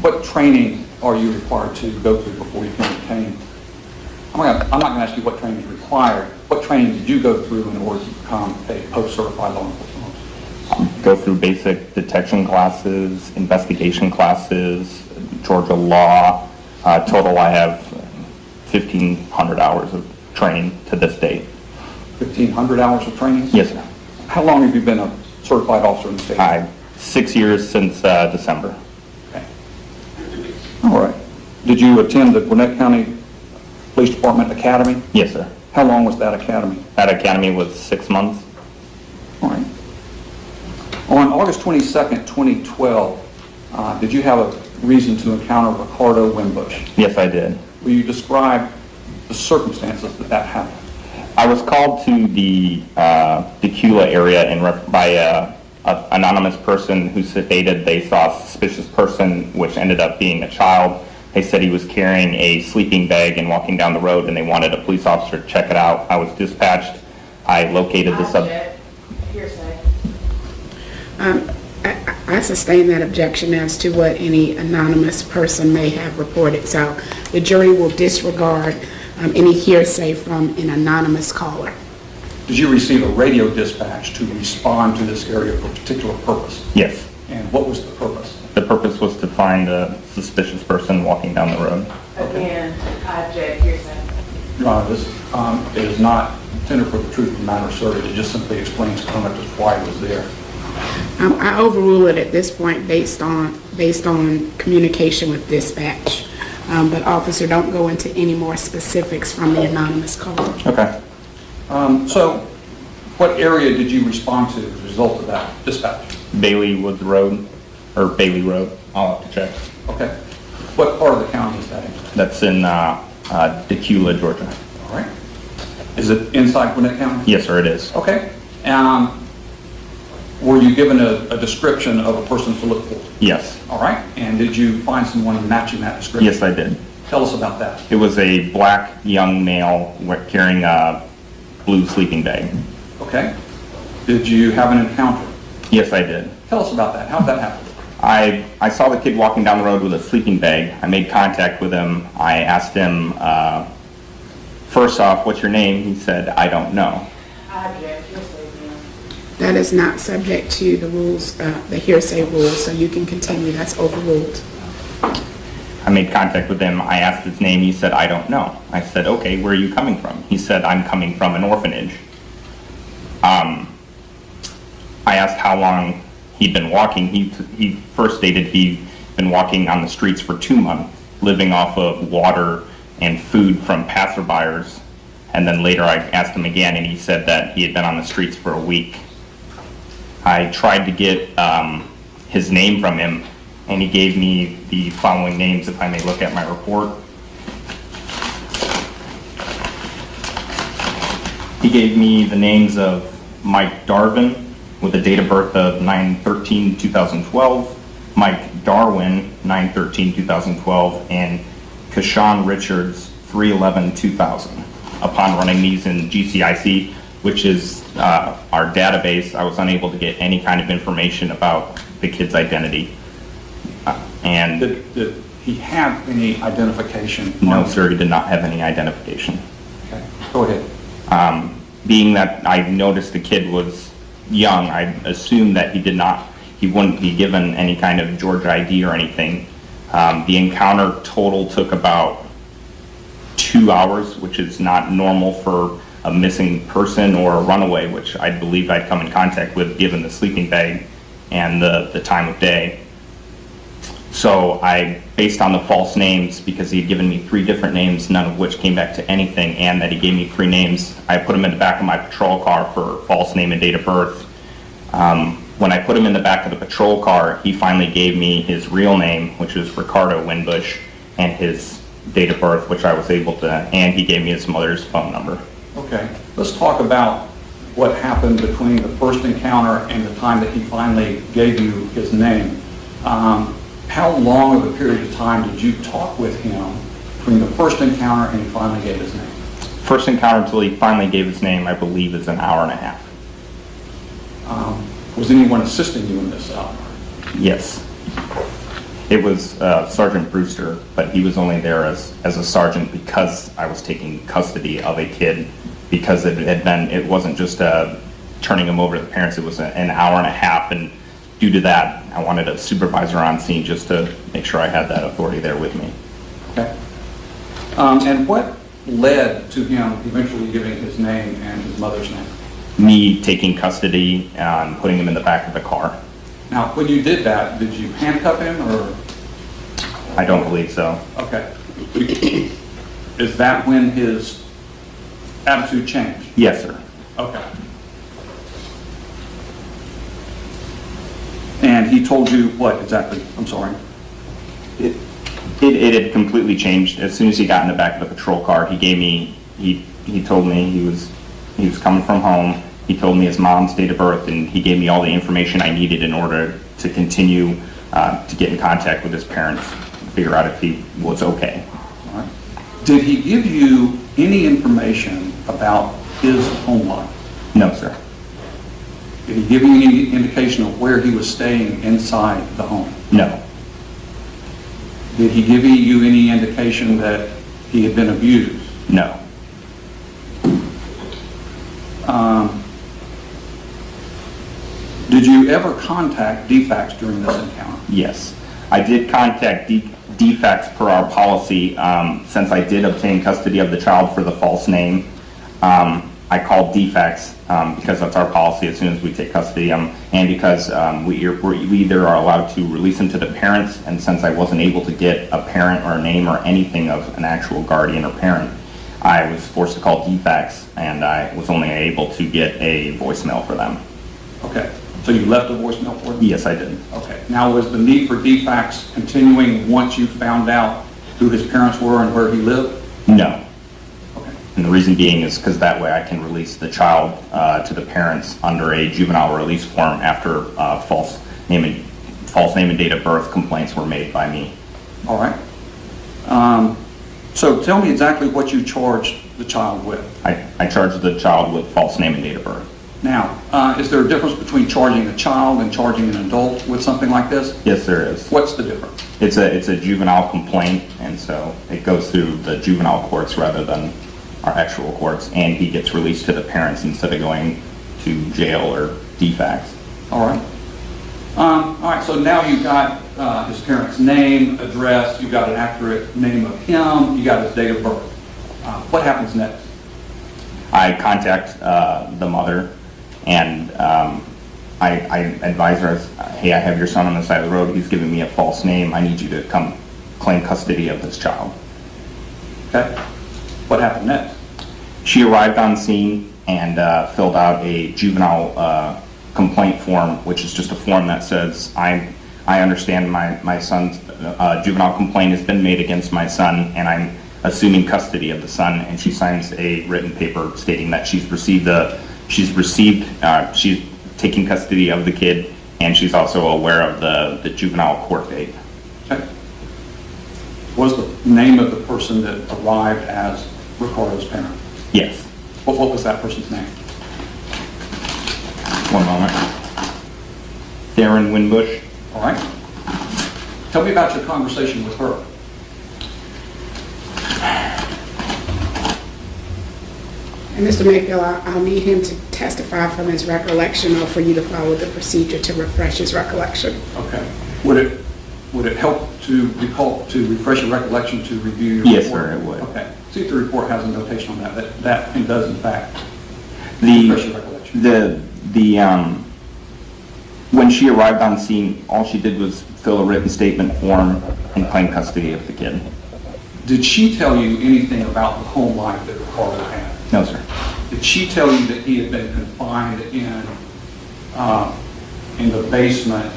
Speaker 2: What training are you required to go through before you can obtain? I'm not going to ask you what training is required. What training did you go through in order to become a post-certified law enforcement officer?
Speaker 5: go through basic detection classes, investigation classes, Georgia law. Total, I have 1,500 hours of training to this date.
Speaker 2: 1,500 hours of training?
Speaker 5: Yes, sir.
Speaker 2: How long have you been a certified officer in the state?
Speaker 5: 6 years since December.
Speaker 2: Okay. All right. Did you attend the Gwinnett County Police Department Academy?
Speaker 5: Yes, sir.
Speaker 2: How long was that academy?
Speaker 5: That academy was 6 months.
Speaker 2: All right. On August 22nd, 2012, did you have a reason to encounter Ricardo Wimbush?
Speaker 5: Yes, I did.
Speaker 2: Will you describe the circumstances that happened?
Speaker 5: I was called to the Decula area by an anonymous person who stated they saw a suspicious person, which ended up being a child. They said he was carrying a sleeping bag and walking down the road, and they wanted a police officer to check it out. I was dispatched. I located the
Speaker 4: Hearsay.
Speaker 3: I sustain that objection as to what any anonymous person may have reported. So the jury will disregard any hearsay from an anonymous caller.
Speaker 2: Did you receive a radio dispatch to respond to this area for a particular purpose?
Speaker 5: Yes.
Speaker 2: And what was the purpose?
Speaker 5: The purpose was to find a suspicious person walking down the road.
Speaker 4: Again, I object. Hearsay.
Speaker 2: Your Honor, this it is not intended for the truth of the matter asserted. It just simply explains conduct as why it was there.
Speaker 3: I overrule it at this point based on communication with dispatch. But officer, don't go into any more specifics from the anonymous caller.
Speaker 5: Okay.
Speaker 2: So what area did you respond to as a result of that dispatch?
Speaker 5: Bailey Woods Road, or Bailey Road. I'll have to check.
Speaker 2: Okay. What part of the county is that in?
Speaker 5: That's in Decula, Georgia.
Speaker 2: All right. Is it inside Gwinnett County?
Speaker 5: Yes, sir, it is.
Speaker 2: Okay. Were you given a description of a person to look for?
Speaker 5: Yes.
Speaker 2: All right. And did you find someone matching that description?
Speaker 5: Yes, I did.
Speaker 2: Tell us about that.
Speaker 5: It was a black young male carrying a blue sleeping bag.
Speaker 2: Okay. Did you have an encounter?
Speaker 5: Yes, I did.
Speaker 2: Tell us about that. How did that happen?
Speaker 5: I saw the kid walking down the road with a sleeping bag. I made contact with him. I asked him, first off, what's your name? He said, I don't know.
Speaker 4: I object. Hearsay.
Speaker 3: That is not subject to the rules, the hearsay rules, so you can continue. That's overruled.
Speaker 5: I made contact with him. I asked his name. He said, I don't know. I said, okay, where are you coming from? He said, I'm coming from an orphanage. I asked how long he'd been walking. He first stated he'd been walking on the streets for 2 months, living off of water and food from passerbyers. And then later I asked him again, and he said that he had been on the streets for a week. I tried to get his name from him, and he gave me the following names, if I may look at my report. He gave me the names of Mike Darvin, with a date of birth of 9/13/2012, Mike Darwin, 9/13/2012, and Kashawn Richards, 3/11/2000. Upon running these in GCIC, which is our database, I was unable to get any kind of information about the kid's identity.
Speaker 2: Did he have any identification?
Speaker 5: No, sir, he did not have any identification.
Speaker 2: Okay, go ahead.
Speaker 5: Being that I noticed the kid was young, I assumed that he wouldn't be given any kind of Georgia ID or anything. The encounter total took about 2 hours, which is not normal for a missing person or a runaway, which I believe I'd come in contact with given the sleeping bag and the time of day. So I, based on the false names, because he had given me 3 different names, none of which came back to anything, and that he gave me 3 names, I put him in the back of my patrol car for false name and date of birth. When I put him in the back of the patrol car, he finally gave me his real name, which is Recardo Wimbush, and his date of birth, which I was able to, and he gave me his mother's phone number.
Speaker 2: Okay, let's talk about what happened between the first encounter and the time that he finally gave you his name. How long of a period of time did you talk with him between the first encounter and he finally gave his name?
Speaker 5: First encounter until he finally gave his name, I believe, is an hour and a half.
Speaker 2: Was anyone assisting you in this hour?
Speaker 5: Yes. It was Sergeant Brewster, but he was only there as a sergeant because I was taking custody of a kid, because it wasn't just turning him over to the parents, it was an hour and a half, and due to that, I wanted a supervisor on scene just to make sure I had that authority there with me.
Speaker 2: Okay. And what led to him eventually giving his name and his mother's name?
Speaker 5: Me taking custody and putting him in the back of the car.
Speaker 2: Now, when you did that, did you handcuff him or?
Speaker 5: I don't believe so.
Speaker 2: Okay. Is that when his attitude changed?
Speaker 5: Yes, sir.
Speaker 2: Okay. And he told you what exactly? I'm sorry.
Speaker 5: It had completely changed. As soon as he got in the back of the patrol car, he told me he was He was coming from home. He told me his mom's date of birth, and he gave me all the information I needed in order to continue to get in contact with his parents, figure out if he was okay.
Speaker 2: All right. Did he give you any information about his home life?
Speaker 5: No, sir.
Speaker 2: Did he give you any indication of where he was staying inside the home?
Speaker 5: No.
Speaker 2: Did he give you any indication that he had been abused?
Speaker 5: No.
Speaker 2: Did you ever contact DFACS during this encounter?
Speaker 5: Yes. I did contact DFACS per our policy since I did obtain custody of the child for the false name. I called DFACS because that's our policy as soon as we take custody, and because we either are allowed to release him to the parents, and since I wasn't able to get a parent or a name or anything of an actual guardian or parent, I was forced to call DFACS, and I was only able to get a voicemail for them.
Speaker 2: Okay, so you left a voicemail for them?
Speaker 5: Yes, I did.
Speaker 2: Okay, now was the need for DFACS continuing once you found out who his parents were and where he lived?
Speaker 5: No.
Speaker 2: Okay.
Speaker 5: And the reason being is because that way I can release the child to the parents under a juvenile release form after false name and date of birth complaints were made by me.
Speaker 2: All right. So tell me exactly what you charged the child with.
Speaker 5: I charged the child with false name and date of birth.
Speaker 2: Now, is there a difference between charging a child and charging an adult with something like this?
Speaker 5: Yes, there is.
Speaker 2: What's the difference?
Speaker 5: It's a juvenile complaint, and so it goes through the juvenile courts rather than our actual courts, and he gets released to the parents instead of going to jail or DFACS.
Speaker 2: All right. All right, so now you've got his parents' name, address, you've got an accurate name of him, you got his date of birth. What happens next?
Speaker 5: I contact the mother, and I advise her, hey, I have your son on the side of the road, he's giving me a false name, I need you to come claim custody of this child.
Speaker 2: Okay. What happened next?
Speaker 5: She arrived on scene and filled out a juvenile complaint form, which is just a form that says, I understand my son's juvenile complaint has been made against my son, and I'm assuming custody of the son, and she signs a written paper stating that she's taking custody of the kid, and she's also aware of the juvenile court date.
Speaker 2: Okay. What was the name of the person that arrived as Ricardo's parent?
Speaker 5: Yes.
Speaker 2: What was that person's name?
Speaker 5: One moment. Therian Wimbush.
Speaker 2: All right. Tell me about your conversation with her.
Speaker 3: And Mr. Mayfield, I'll need him to testify from his recollection or for you to follow the procedure to refresh his recollection.
Speaker 2: Okay. Would it help to refresh your recollection to review your
Speaker 5: Yes,
Speaker 2: report?
Speaker 5: sir, it would.
Speaker 2: Okay. See if the report has a notation on that and does in fact refresh your recollection.
Speaker 5: When she arrived on scene, all she did was fill a written statement form and claim custody of the kid.
Speaker 2: Did she tell you anything about the home life that Ricardo had?
Speaker 5: No, sir.
Speaker 2: Did she tell you that he had been confined in the basement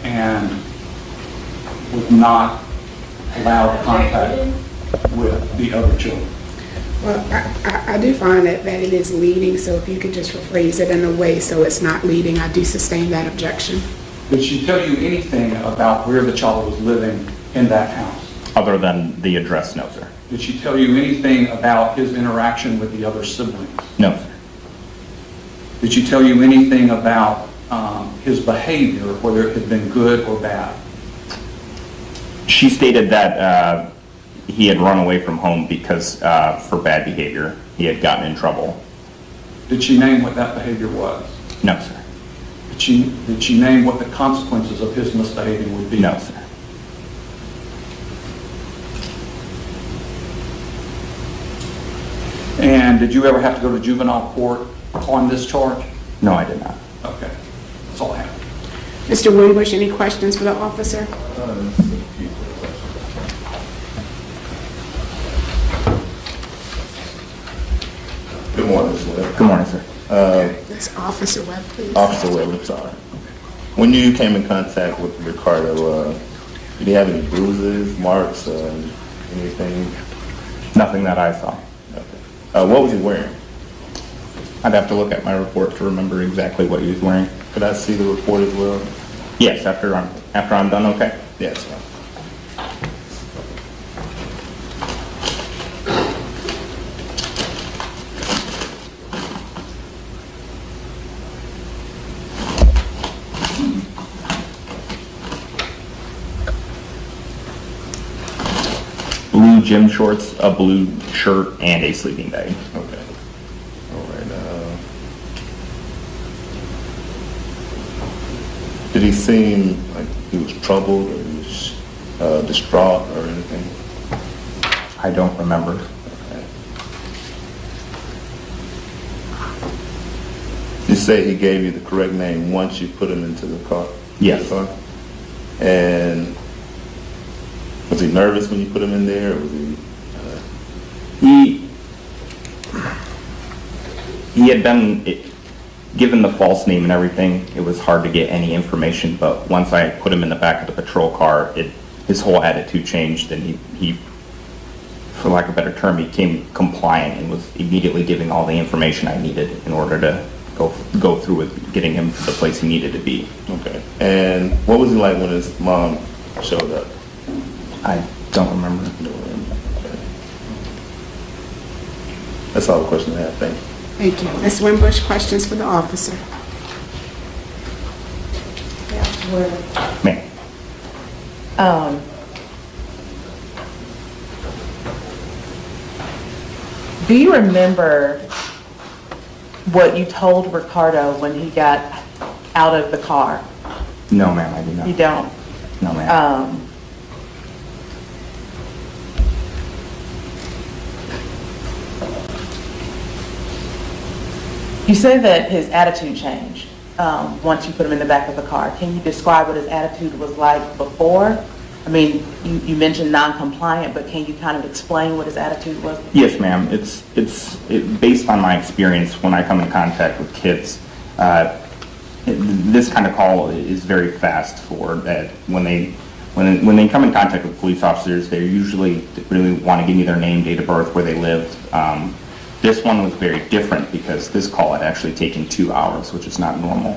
Speaker 2: and was not allowed contact with the other children?
Speaker 3: Well, I do find that it is leading, so if you could just rephrase it in a way so it's not leading, I do sustain that objection.
Speaker 2: Did she tell you anything about where the child was living in that house?
Speaker 5: Other than the address, no, sir.
Speaker 2: Did she tell you anything about his interaction with the other siblings?
Speaker 5: No, sir.
Speaker 2: Did she tell you anything about his behavior, whether it had been good or bad?
Speaker 5: She stated that he had run away from home because for bad behavior. He had gotten in trouble.
Speaker 2: Did she name what that behavior was?
Speaker 5: No, sir.
Speaker 2: Did she name what the consequences of his misbehaving would be?
Speaker 5: No, sir.
Speaker 2: And did you ever have to go to juvenile court on this charge?
Speaker 5: No, I did not.
Speaker 2: Okay, that's all I have.
Speaker 3: Mr. Wimbush, any questions for the officer?
Speaker 6: Good morning, Mr. Webb.
Speaker 5: Good morning, sir.
Speaker 3: That's Officer Webb, please.
Speaker 6: Officer Webb, I'm sorry. When you came in contact with Ricardo, did he have any bruises, marks, anything?
Speaker 5: Nothing that I saw.
Speaker 6: Okay. What was he wearing?
Speaker 5: I'd have to look at my report to remember exactly what he was wearing.
Speaker 6: Could I see the report as well?
Speaker 5: Yes, after I'm done, okay?
Speaker 6: Yes.
Speaker 5: Blue gym shorts, a blue shirt, and a sleeping bag.
Speaker 6: Okay. All right. Did he seem like he was troubled or he was distraught or anything?
Speaker 5: I don't remember.
Speaker 6: Okay. You say he gave you the correct name once you put him into the car?
Speaker 5: Yes.
Speaker 6: The car? And was he nervous when you put him in there, or was he?
Speaker 5: He had been given the false name and everything. It was hard to get any information, but once I put him in the back of the patrol car, his whole attitude changed, and he, for lack of a better term, he became compliant and was immediately giving all the information I needed in order to go through with getting him to the place he needed to be.
Speaker 6: Okay. And what was he like when his mom showed up?
Speaker 5: I don't remember.
Speaker 6: Okay. That's all the questions I have. Thank you.
Speaker 3: Thank you. Ms. Wimbush, questions for the officer?
Speaker 5: Ma'am.
Speaker 4: Do you remember what you told Ricardo when he got out of the car?
Speaker 5: No, ma'am, I do not.
Speaker 4: You don't?
Speaker 5: No, ma'am.
Speaker 4: You said that his attitude changed once you put him in the back of the car. Can you describe what his attitude was like before? I mean, you mentioned non-compliant, but can you kind of explain what his attitude was?
Speaker 5: Yes, ma'am. It's based on my experience when I come in contact with kids. This kind of call is very fast forward. That when they come in contact with police officers, they usually really want to give me their name, date of birth, where they lived. This one was very different because this call had actually taken 2 hours, which is not normal.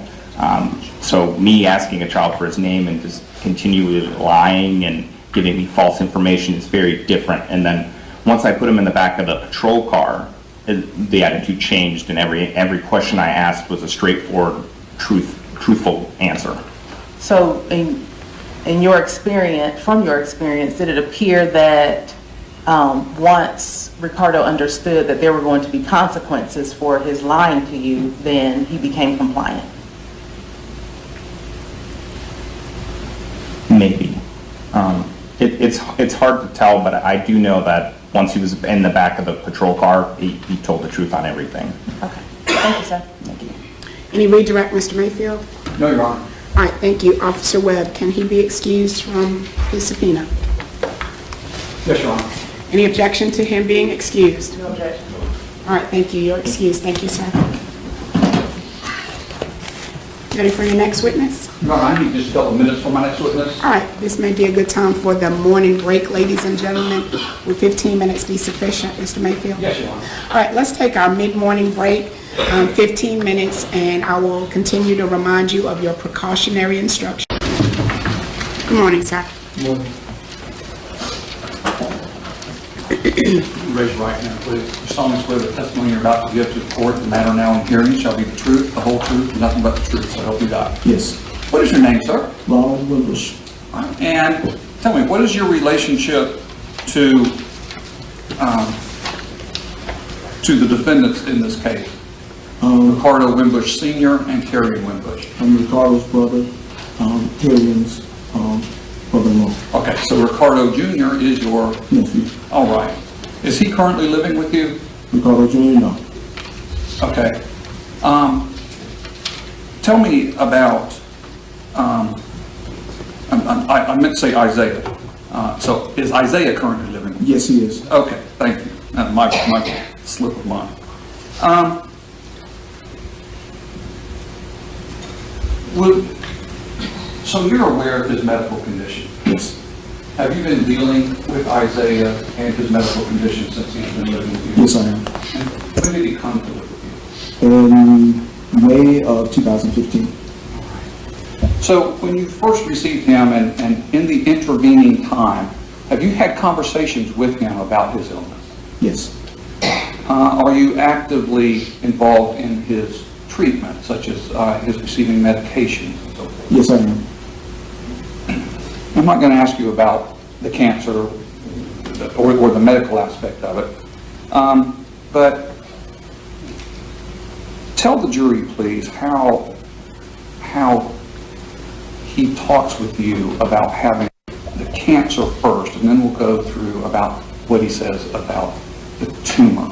Speaker 5: So me asking a child for his name and just continually lying and giving me false information is very different. And then once I put him in the back of the patrol car, the attitude changed, and every question I asked was a straightforward, truthful answer.
Speaker 4: So in your experience, from your experience, did it appear that once Ricardo understood that there were going to be consequences for his lying to you, then he became compliant?
Speaker 5: Maybe. It's hard to tell, but I do know that once he was in the back of the patrol car, he told the truth on everything.
Speaker 4: Okay. Thank you, sir.
Speaker 5: Thank you.
Speaker 3: Any redirect, Mr. Mayfield?
Speaker 2: No, Your Honor.
Speaker 3: All right, thank you. Officer Webb, can he be excused from his subpoena?
Speaker 2: Yes, Your Honor.
Speaker 3: Any objection to him being excused?
Speaker 4: No objection.
Speaker 3: All right, thank you. You're excused. Thank you, sir. Ready for your next witness?
Speaker 2: Your Honor, I need just a couple of minutes for my next witness.
Speaker 3: All right, this may be a good time for the morning break, ladies and gentlemen. Will 15 minutes be sufficient, Mr. Mayfield?
Speaker 2: Yes, Your Honor.
Speaker 3: All right, let's take our mid-morning break, 15 minutes, and I will continue to remind you of your precautionary instructions. Good morning, sir.
Speaker 2: Good morning. Raise your right hand, please. You solemnly swear that the testimony you're about to give to the court, the matter now in hearing, shall be the truth, the whole truth, and nothing but the truth, so help you God.
Speaker 7: Yes.
Speaker 2: What is your name, sir?
Speaker 7: Wimbush.
Speaker 2: And tell me, what is your relationship to the defendants in this case? Ricardo Wimbush Sr. and Therian Wimbush.
Speaker 7: I'm Ricardo's brother, Therian's brother-in-law.
Speaker 2: Okay, so Ricardo Jr. is your
Speaker 7: Nephew.
Speaker 2: all right. Is he currently living with you?
Speaker 7: Ricardo Jr., no.
Speaker 2: Okay. Tell me about, I meant to say Isaiah. So is Isaiah currently living with you?
Speaker 7: Yes, he is.
Speaker 2: Okay, thank you. My slip of mine. So you're aware of his medical condition?
Speaker 7: Yes.
Speaker 2: Have you been dealing with Isaiah and his medical condition since he's been living with you?
Speaker 7: Yes, I am.
Speaker 2: And when did he come to live with
Speaker 7: in May of 2015.
Speaker 2: So when you first received him and in the intervening time, have you had conversations with him about his illness?
Speaker 7: Yes.
Speaker 2: Are you actively involved in his treatment, such as his receiving medications and so forth?
Speaker 7: Yes, I am.
Speaker 2: I'm not going to ask you about the cancer or the medical aspect of it, but tell the jury, please, how he talks with you about having the cancer first, and then we'll go through about what he says about the tumor.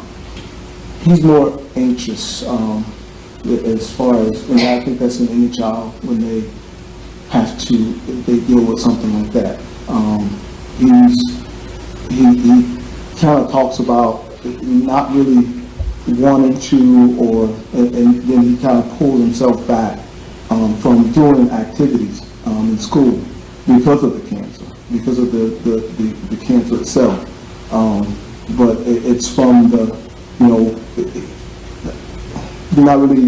Speaker 7: He's more anxious as far as, and I think that's in any child when they they deal with something like that. He kind of talks about not really wanting to, and then he kind of pulls himself back from doing activities in school because of the cancer, because of the cancer itself. But it's from the, not really,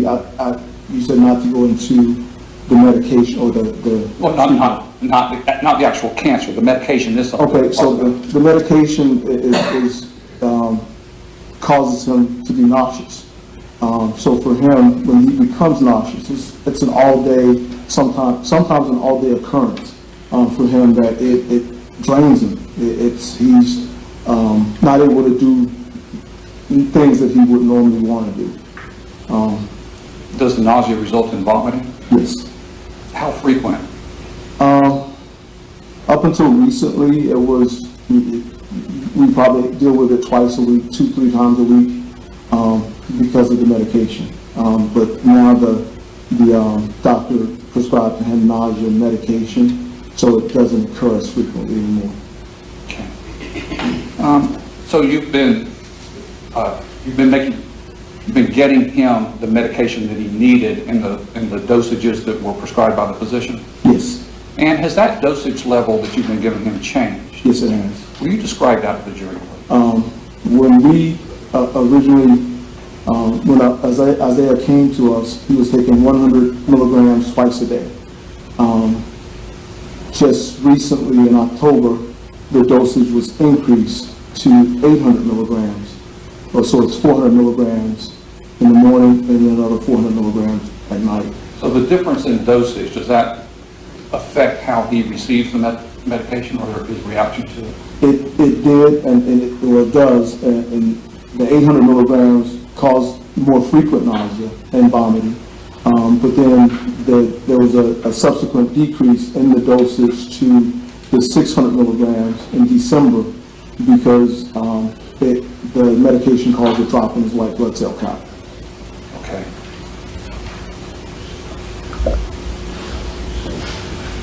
Speaker 7: you said not to go into the medication or the
Speaker 2: Well, not the actual cancer, the medication is something.
Speaker 7: Okay, so the medication is causes him to be nauseous. So for him, when he becomes nauseous, it's an all-day, sometimes an all-day occurrence for him that it drains him. He's not able to do things that he would normally want to do.
Speaker 2: Does the nausea result in vomiting?
Speaker 7: Yes.
Speaker 2: How frequent?
Speaker 7: Up until recently, it was, we probably deal with it twice a week, 2-3 times a week, because of the medication. But now the doctor prescribed to him nausea medication, so it doesn't occur as frequently anymore.
Speaker 2: Okay. So you've been getting him the medication that he needed in the dosages that were prescribed by the physician?
Speaker 7: Yes.
Speaker 2: And has that dosage level that you've been giving him changed?
Speaker 7: Yes, it has.
Speaker 2: Will you describe that to the jury?
Speaker 7: When we originally, when Isaiah came to us, he was taking 100 milligrams twice a day. Just recently in October, the dosage was increased to 800 milligrams. So it's 400 milligrams in the morning and then another 400 milligrams at night.
Speaker 2: So the difference in dosage, does that affect how he receives the medication or his reaction to it?
Speaker 7: It did, and it does, and the 800 milligrams caused more frequent nausea and vomiting. But then there was a subsequent decrease in the dosage to the 600 milligrams in December because the medication caused a drop in his white blood cell count.
Speaker 2: Okay.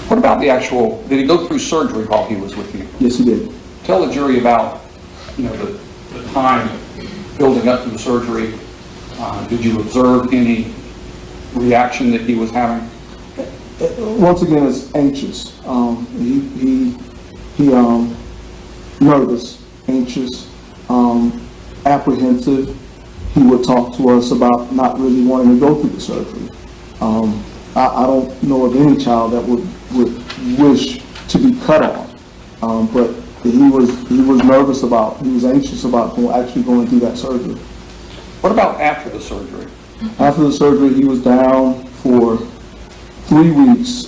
Speaker 2: What about the actual, did he go through surgery while he was with you?
Speaker 7: Yes, he did.
Speaker 2: Tell the jury about, the time building up to the surgery. Did you observe any reaction that he was having?
Speaker 7: Once again, it's anxious. He nervous, anxious, apprehensive. He would talk to us about not really wanting to go through the surgery. I don't know of any child that would wish to be cut off, but he was nervous about, he was anxious about actually going through that surgery.
Speaker 2: What about after the surgery?
Speaker 7: After the surgery, he was down for 3 weeks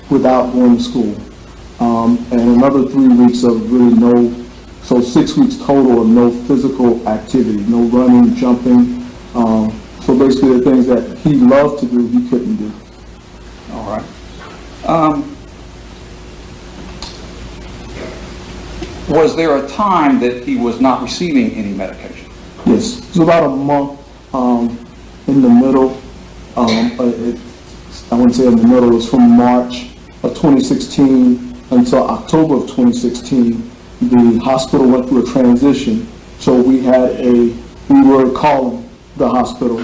Speaker 7: without going to school, and another 3 weeks of really so 6 weeks total of no physical activity, no running, jumping. So basically the things that he loved to do, he couldn't do.
Speaker 2: All right. Was there a time that he was not receiving any medication?
Speaker 7: Yes, it was about a month in the middle. I wouldn't say in the middle, it was from March of 2016 until October of 2016. The hospital went through a transition, so we were calling the hospital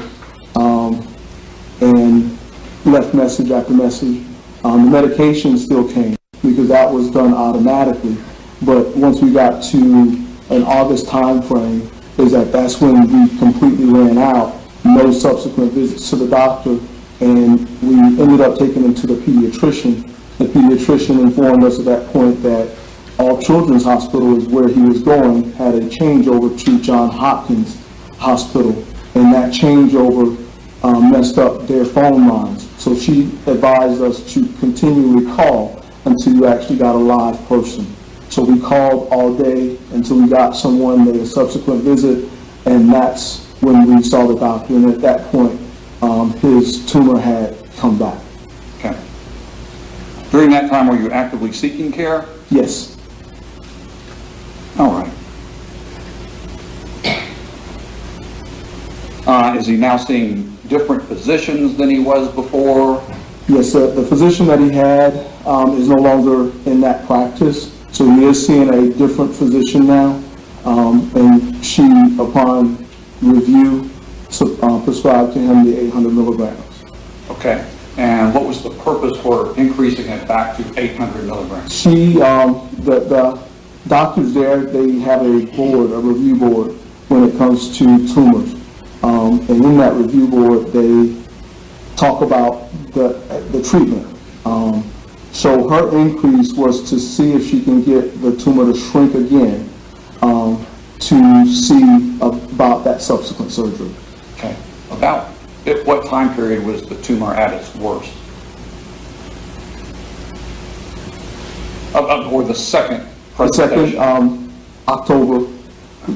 Speaker 7: and left message after message. The medication still came because that was done automatically, but once we got to an August time frame, that's when we completely ran out no subsequent visits to the doctor, and we ended up taking him to the pediatrician. The pediatrician informed us at that point that All Children's Hospital is where he was going, had a changeover to Johns Hopkins Hospital, and that changeover messed up their phone lines. So she advised us to continually call until you actually got a live person. So we called all day until we got someone, made a subsequent visit, and that's when we saw the doctor. And at that point, his tumor had come back.
Speaker 2: Okay. During that time, were you actively seeking care?
Speaker 7: Yes.
Speaker 2: All right. Is he now seeing different physicians than he was before?
Speaker 7: Yes, the physician that he had is no longer in that practice, so he is seeing a different physician now. And she, upon review, prescribed to him the 800 milligrams.
Speaker 2: Okay. And what was the purpose for increasing it back to 800 milligrams?
Speaker 7: She, the doctors there, they have a board, a review board, when it comes to tumors. And in that review board, they talk about the treatment. So her increase was to see if she can get the tumor to shrink again, to see about that subsequent surgery.
Speaker 2: Okay. About at what time period was the tumor at its worst? Or the second
Speaker 7: The
Speaker 2: presentation?
Speaker 7: second, October,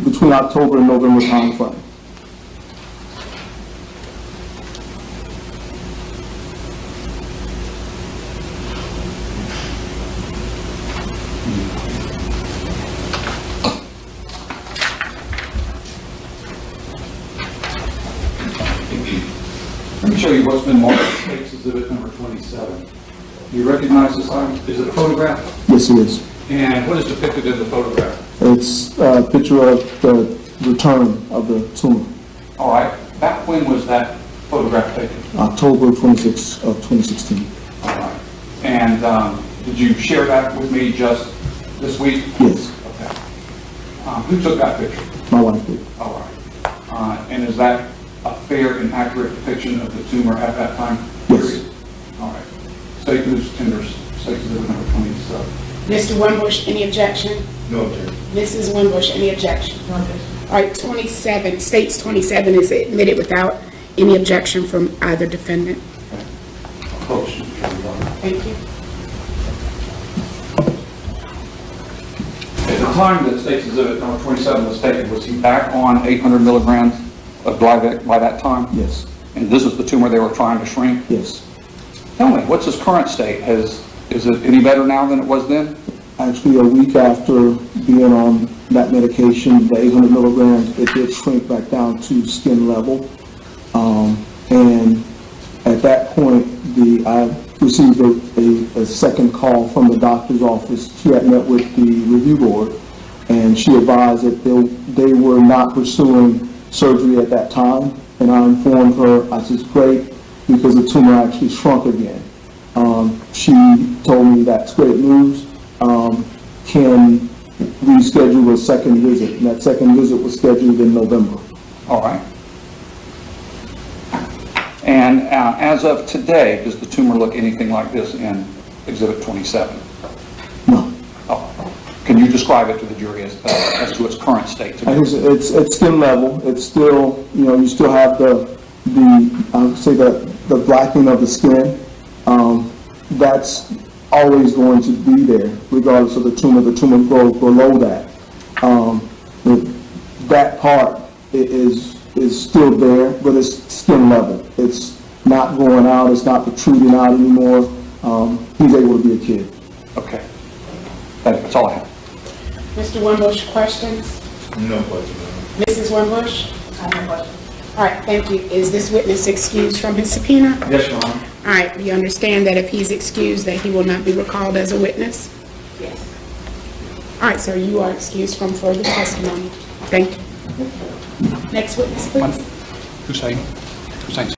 Speaker 7: between October and November timeframe.
Speaker 2: Let me show you what's been marked as State's Exhibit number 27. Do you recognize this item? Is it a photograph?
Speaker 7: Yes, it is.
Speaker 2: And what is depicted in the photograph?
Speaker 7: It's a picture of the return of the tumor,
Speaker 2: All right. Back when was that photograph taken?
Speaker 7: October 26th of 2016.
Speaker 2: All right. And did you share that with me just this week?
Speaker 7: Yes,
Speaker 2: Okay. Who took that picture?
Speaker 7: my wife did.
Speaker 2: All right. And is that a fair and accurate depiction of the tumor at that time?
Speaker 7: Yes.
Speaker 2: Period? All right. State News Tenders, State Exhibit number 27.
Speaker 3: Mr. Wimbush, any objection?
Speaker 6: No objection.
Speaker 3: Mrs. Wimbush, any objection? No objection. All right, 27, States 27 is admitted without any objection from either defendant.
Speaker 2: Approach.
Speaker 3: Thank you.
Speaker 2: At the time that State's Exhibit number 27 was taken, was he back on 800 milligrams of Glyvac by that time?
Speaker 7: Yes,
Speaker 2: And this is the tumor they were trying to shrink?
Speaker 7: yes.
Speaker 2: Tell me, what's his current state? Is it any better now than it was then?
Speaker 7: Actually, a week after being on that medication, the 800 milligrams, it did shrink back down to skin level. And at that point, I received a second call from the doctor's office. She had met with the review board, and she advised that they were not pursuing surgery at that time. And I informed her, I said, great, because the tumor actually shrunk again. She told me that's great news. Can we schedule a second visit? And that second visit was scheduled in November.
Speaker 2: All right. And as of today, does the tumor look anything like this in Exhibit 27?
Speaker 7: No.
Speaker 2: Oh. Can you describe it to the jury as to its current state today?
Speaker 7: It's skin level. It's still, you still have I would say the blackening of the skin. That's always going to be there, regardless of the tumor. The tumor grows below that. That part is still there, but it's skin level. It's not going out. It's not protruding out anymore. He's able to be a kid.
Speaker 2: Okay. That's all I have.
Speaker 3: Mr. Wimbush, questions?
Speaker 6: No question.
Speaker 3: Mrs. Wimbush? I have no questions. All right, thank you. Is this witness excused from his subpoena?
Speaker 2: Yes, Your Honor.
Speaker 3: All right, we understand that if he's excused, that he will not be recalled as a witness? Yes. All right, sir, you are excused from further testimony. Thank you. Next witness, please.
Speaker 2: Hussein. Hussein,